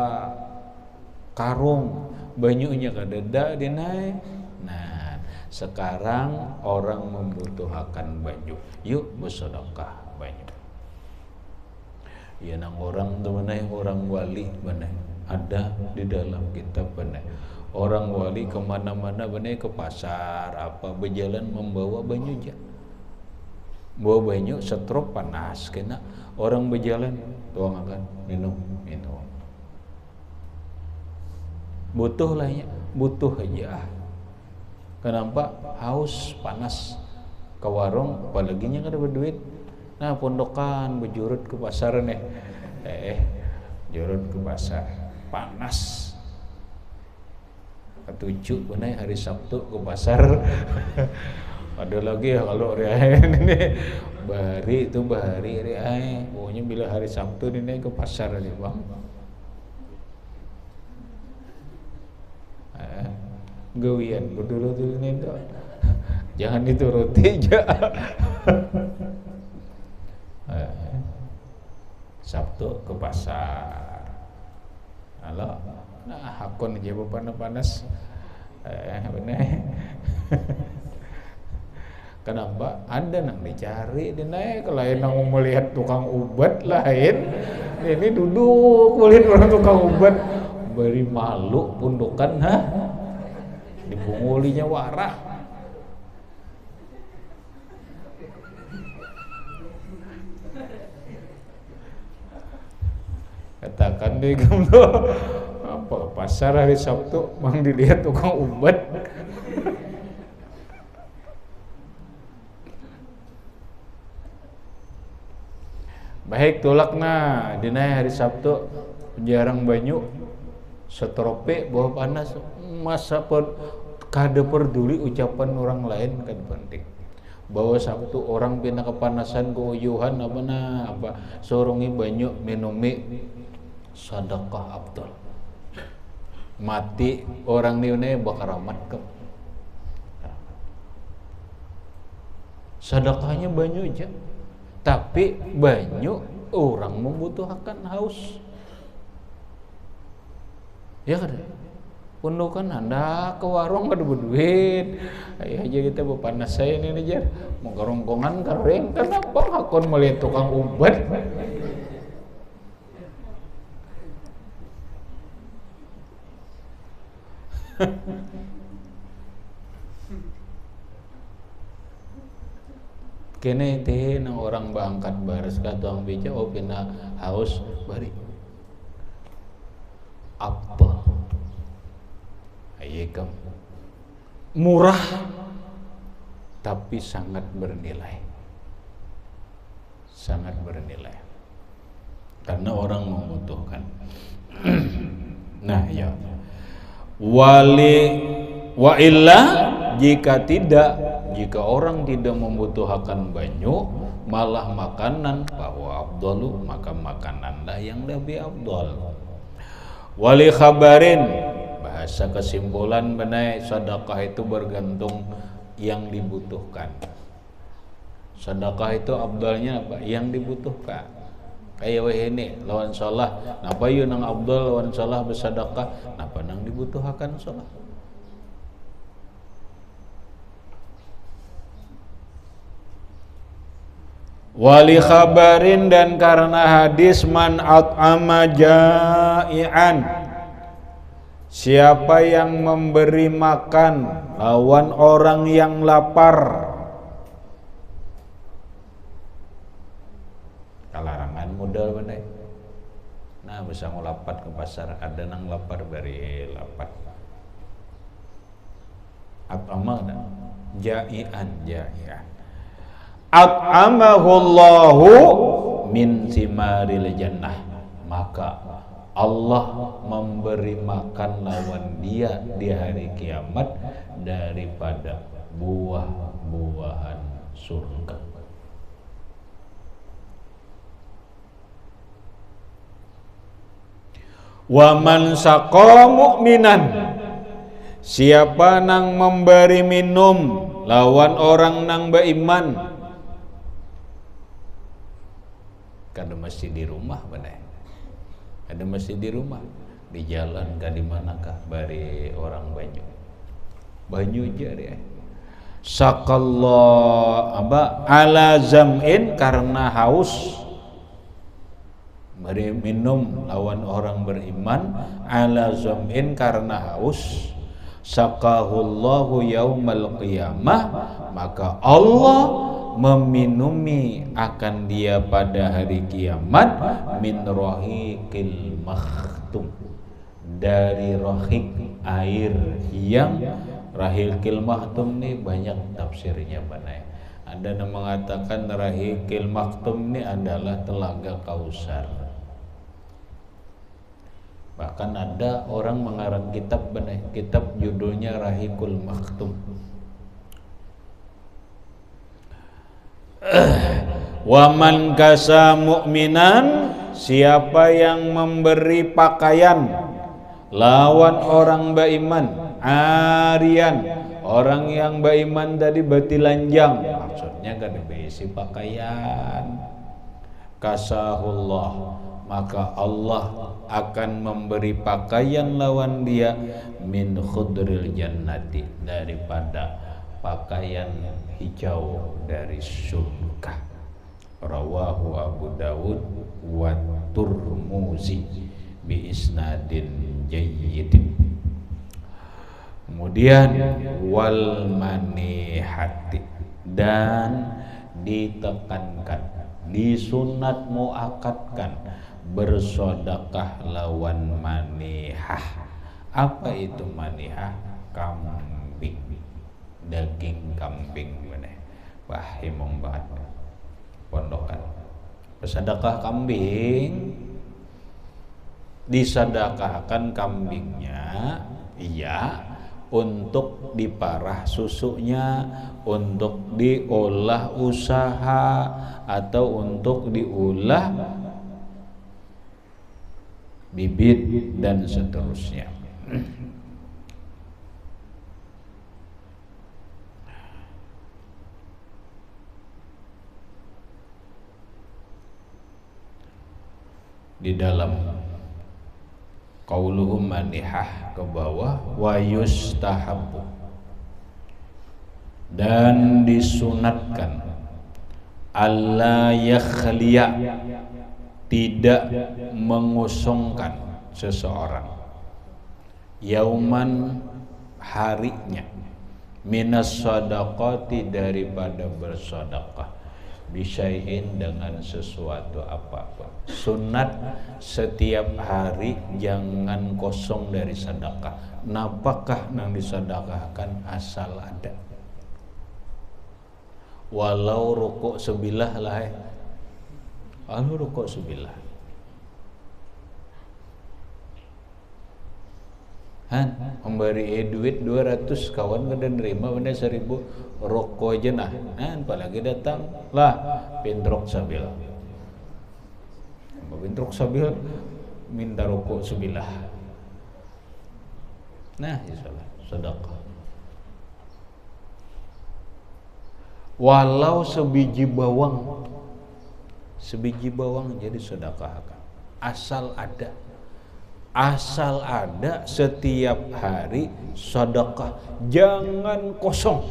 karung banyunya kadeda dinaik. Nah, sekarang orang membutuhkan banyu. Yuk bersedekah banyu. Ya nang orang tu mana orang wali mana ada di dalam kitab mana. Orang wali kemana-mana mana ke pasar apa berjalan membawa banyu bawa banyu setrop panas kena orang berjalan tuang akan minum butuh lah ya butuh aja kenapa haus panas ke warung apalagi nya kada berduit. Nah pondokan berjurut ke pasar nih jurut ke pasar panas ketujuh benar hari Sabtu ke pasar ada lagi ya kalau ini bahari pokoknya bila hari Sabtu ini ke pasar nih bang gawian berdulu tuh ini tuh jangan dituruti aja. Sabtu ke pasar. Halo, nah hakon aja panas. Benar. Kenapa? Ada nang dicari dinaik lain nang melihat tukang ubat lain. Ini duduk melihat orang tukang ubat beri malu pundukan dibungulinya warak. Katakan deh kamu apa pasar hari Sabtu mang dilihat tukang ubat. Baik tulakna dina hari Sabtu jarang banyu setrope bawa panas masa kada peduli ucapan orang lain kan penting. Bahwa Sabtu orang pina kepanasan keuyuhan apa sorongi banyu minumi sedekah abdul mati orang niune bakaramat ke sedekahnya banyu aja tapi banyu orang membutuhkan haus ya kan pundukan anda ke warung kada berduit ayo aja kita berpanas saya ini aja mau kerongkongan kering kenapa hakon melihat tukang ubat kene teh nang orang bangkat baris ka tuang beca pina haus bari apa ayekam murah tapi sangat bernilai karena orang membutuhkan. Nah ya wa illa jika orang tidak membutuhkan banyu malah makanan bahwa afdalu maka makananlah yang lebih afdal. Wali khabarin bahasa kesimpulan benai sedekah itu bergantung yang dibutuhkan. Sedekah itu afdalnya apa? Yang dibutuhkan. Kayak ini lawan salah, napa yun nang afdal lawan salah bersedekah, napa nang dibutuhkan salah. Wali khabarin dan karena hadis man at'ama ja'ian siapa yang memberi makan lawan orang yang lapar. Kalarangan modal bener. Nah bisa ngelapat ke pasar ada nang lapar bari lapat. At'ama ja'ian. At'amahullahu min simaril jannah maka Allah memberi makan lawan dia di hari kiamat daripada buah-buahan surga. Wa man saqa mu'minan siapa nang memberi minum lawan orang nang beriman. Kada mesti di rumah bener. Ada mesti di rumah, di jalan ka di manakah bari orang banyu aja deh. Sakallah ala zam'in karena haus beri minum lawan orang beriman ala zam'in karena haus, sakahullahu yaumal qiyamah, maka Allah meminumi akan dia pada hari kiamat min rahiqil makhtum, dari rahik air yang rahikil makhtum ini banyak tafsirnya banyak. Ada yang mengatakan rahikil makhtum ini adalah telaga Kausar. Bahkan ada orang mengarang kitab banyak, kitab judulnya Rahikul Makhtum. Waman kasa mu'minan, siapa yang memberi pakaian lawan orang beriman, arian, orang yang beriman tadi batilanjang, maksudnya gak ada berisi pakaian, kasahullah, maka Allah akan memberi pakaian lawan dia min khudril jannati, daripada pakaian hijau dari surga. Rawahu Abu Dawud wa Turmuzi bi isnadin jayyidin. Kemudian wal manihati, dan ditekankan, disunat muakatkan bersodakah lawan manihah. Apa itu manihah? Kambing, daging kambing. Wahimong banget pondokan. Bersedekah kambing, disedekahkan kambingnya, iya, untuk diparah susunya, untuk diolah usaha, atau untuk diolah bibit dan seterusnya. Di dalam qauluhum manihah ke bawah, wa yustahabbu, dan disunatkan alla yakhliya, tidak mengosongkan seseorang yauman, harinya, minas sadaqati, daripada bersedekah, bisyai'in, dengan sesuatu apapun. Sunat setiap hari jangan kosong dari sedekah. Napakah yang disedekahkan asal ada, walau rukuk sebilah lah, walau rukuk sebilah. Han memberi duit 200, kawan kada nerima, bener 1000 rokok aja nah. Apalagi datang lah pintrok sabil. Pintrok sabil minta rokok sebilah. Nah, insyaallah sedekah. Walau sebiji bawang jadi sedekahkan. Asal ada. Asal ada setiap hari sedekah, jangan kosong.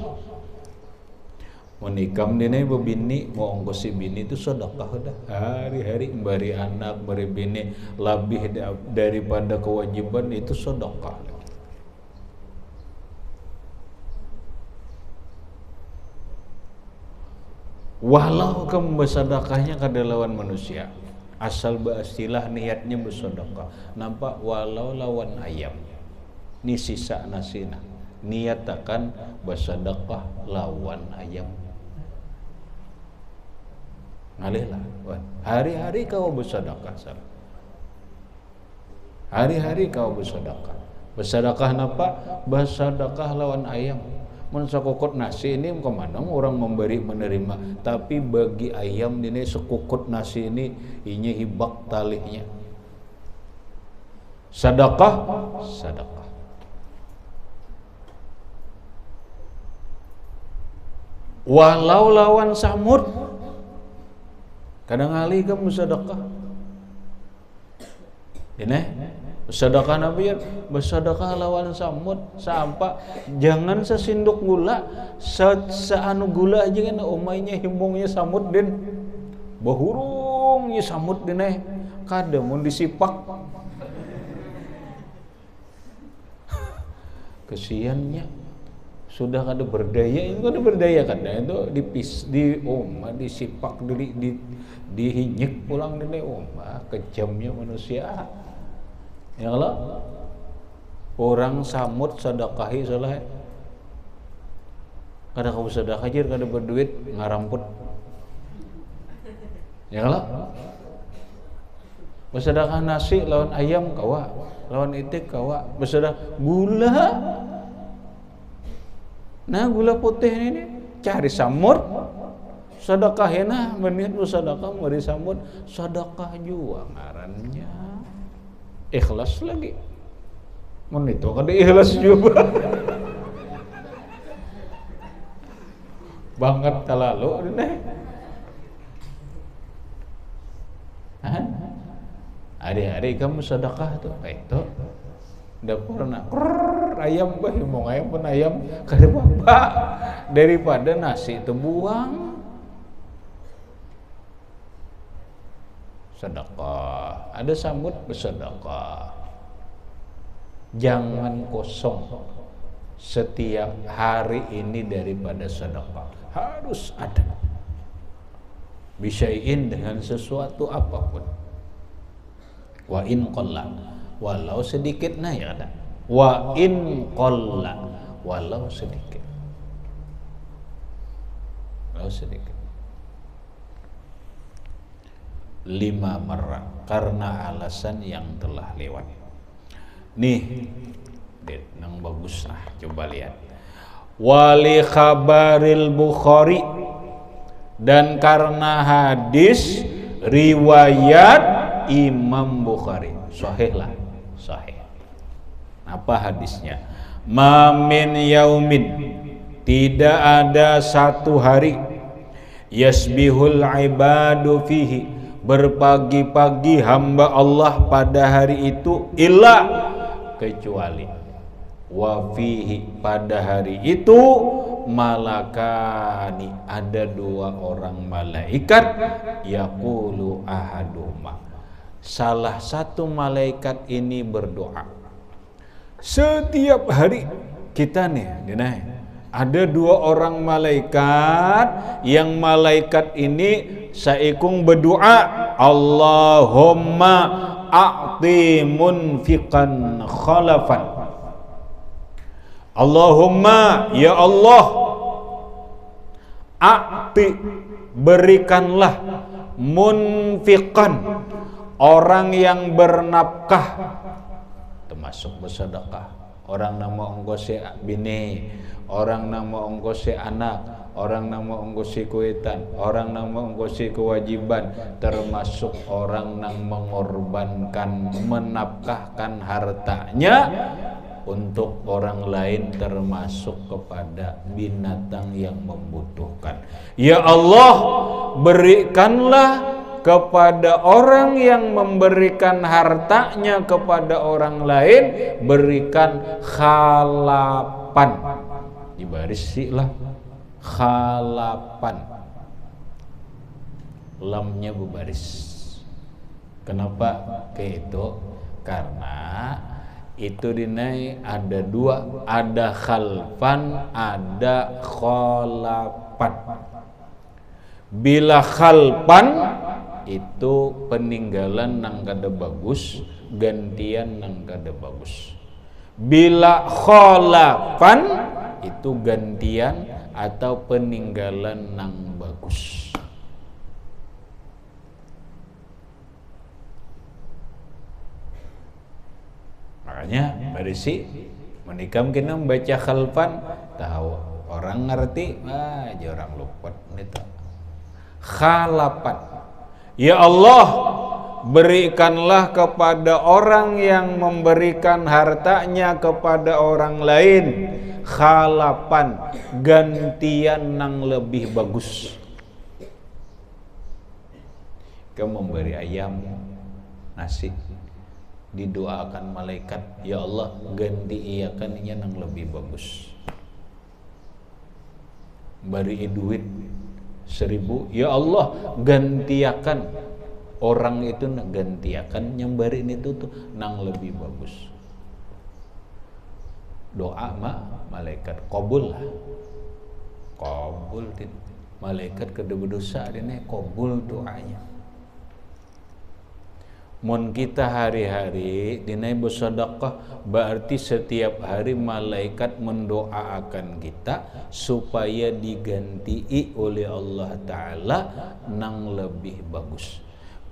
Menikam dini bebini, mau ongkosi bini itu sedekah udah hari-hari, beri anak, beri bini, lebih daripada kewajiban itu sedekah. Walau kamu bersedekahnya kada lawan manusia, asal beristilah niatnya bersedekah. Nampak walau lawan ayam, ni sisa nasina, niat akan bersedekah lawan ayam. Ngalilah, hari-hari kau bersedekah, hari-hari kau bersedekah. Bersedekah napa? Bersedekah lawan ayam. Mun sekukut nasi ini kemana orang memberi menerima, tapi bagi ayam ini sekukut nasi ini hibak talihnya. Sedekah, sedekah. Walau lawan samud, kadang kali kamu sedekah. Ini sedekah Nabi, bersedekah lawan samud, sampai jangan sesinduk gula, seanu gula aja kan umainya himbungnya samud din, bahurungnya samud din kada mun disipak. Kesiannya sudah kada berdaya, itu kada berdaya kada itu disipak dihinyek pulang dari kejamnya manusia. Ya Allah, orang samut sedekahi salah. Kada kau sedekah jir kada berduit ngaramput. Ya Allah. Bersedekah nasi lawan ayam kawa, lawan itik kawa, bersedekah gula. Nah gula putih ini cari samur, sedekahina menit lu sedekah mari samur, sedekah jua ngarannya. Ikhlas lagi. Mun itu kada ikhlas juga. Banget talalu deh. Hari-hari kamu sedekah tuh, itu udah pernah ayam bah mau ayam pun ayam kada apa daripada nasi itu buang. Sedekah, ada sambut bersedekah. Jangan kosong setiap hari ini daripada sedekah. Harus ada. Bisyai'in dengan sesuatu apapun. Wa in qalla, walau sedikit nah ya ada. Wa in qalla, walau sedikit. Walau sedikit. 5 marrah karena alasan yang telah lewat. Nih, nang bagus lah, coba lihat. Wali khabaril Bukhari, dan karena hadis riwayat Imam Bukhari, sahih lah, sahih. Apa hadisnya? Ma min yaumin, tidak ada satu hari, yasbihul ibadu fihi, berpagi-pagi hamba Allah pada hari itu, illa, kecuali, wa fihi, pada hari itu, malakani, ada 2 orang malaikat, yaqulu ahaduma, salah satu malaikat ini berdoa. Setiap hari kita nih, ada 2 orang malaikat, yang malaikat ini saikung berdoa, Allahumma a'ti munfiqan khalafan. Allahumma, ya Allah, a'ti, berikanlah, munfiqan, orang yang bernafkah, termasuk bersedekah, orang nama ongkosi bini, orang nama ongkosi anak, orang nama ongkosi kuitan, orang nama ongkosi kewajiban, termasuk orang yang mengorbankan, menafkahkan hartanya untuk orang lain, termasuk kepada binatang yang membutuhkan. Ya Allah, berikanlah kepada orang yang memberikan hartanya kepada orang lain, berikan khalapan. Dibarisilah khalapan, lamnya berbaris. Kenapa kayak itu? Karena itu dinai ada 2, ada khalfan, ada khalapan. Bila khalpan itu peninggalan nang kada bagus, gantian nang kada bagus. Bila khalafan itu gantian atau peninggalan nang bagus. Makanya berisi menikam kena membaca khalfan, tahu orang ngerti, aja orang lupa itu. Khalapan, ya Allah, berikanlah kepada orang yang memberikan hartanya kepada orang lain khalapan, gantian yang lebih bagus. Kamu memberi ayam, nasi, didoakan malaikat, ya Allah, ganti iakan yang lebih bagus. Beri duit 1000, ya Allah, gantiakan orang itu gantiakan nyambarin itu tuh nang lebih bagus. Doa malaikat qabul lah. Qabul malaikat kada berdosa dene qabul doanya. Mun kita hari-hari dinai bersedekah berarti setiap hari malaikat mendoakan kita supaya digantii oleh Allah Ta'ala nang lebih bagus.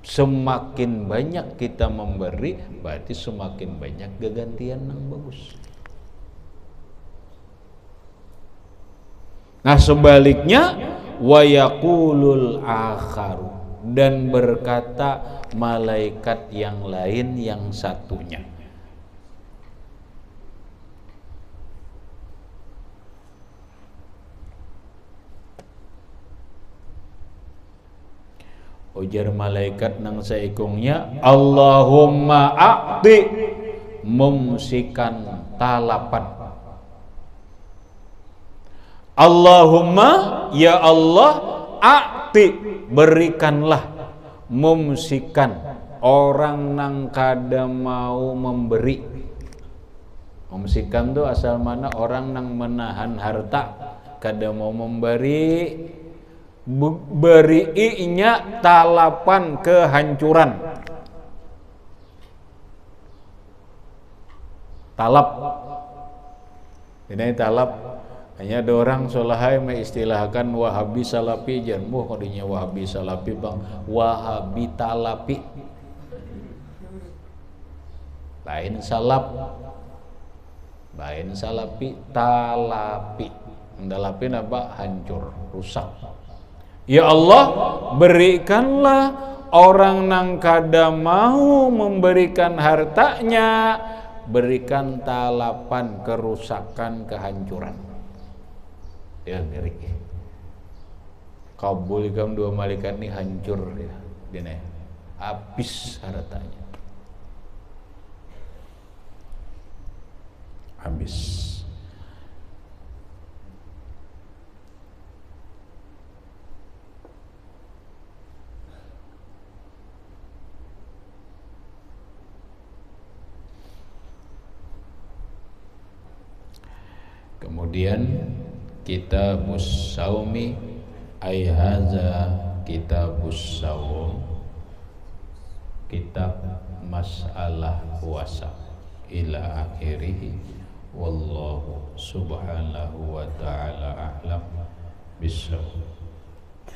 Semakin banyak kita memberi berarti semakin banyak kegantian nang bagus. Nah sebaliknya wa yaqulul akharu, dan berkata malaikat yang lain yang satunya. Ujar malaikat nang saikungnya, Allahumma a'ti mumsikan talapan. Allahumma ya Allah a'ti berikanlah mumsikan orang nang kada mau memberi. Mumsikan tu asal mana orang nang menahan harta kada mau memberi, beriinya talapan kehancuran. Talap ini talap. Hanya ada orang solahai mengistilahkan Wahabi Salafi, jangan kodinya Wahabi Salafi bang, Wahabi Talapi, lain salap, lain salapi, talapi, talapi apa? Hancur, rusak. Ya Allah, berikanlah orang nang kada mau memberikan hartanya, berikan talapan kerusakan, kehancuran. Ya ngeri. Kabul ikam dua malaikat ini hancur ya, dia habis hartanya, habis. Kemudian Kitabus Saumi ay hadza Kitabus Saum, kitab masalah puasa ila akhirih. Wallahu subhanahu wa ta'ala a'lam bissawab.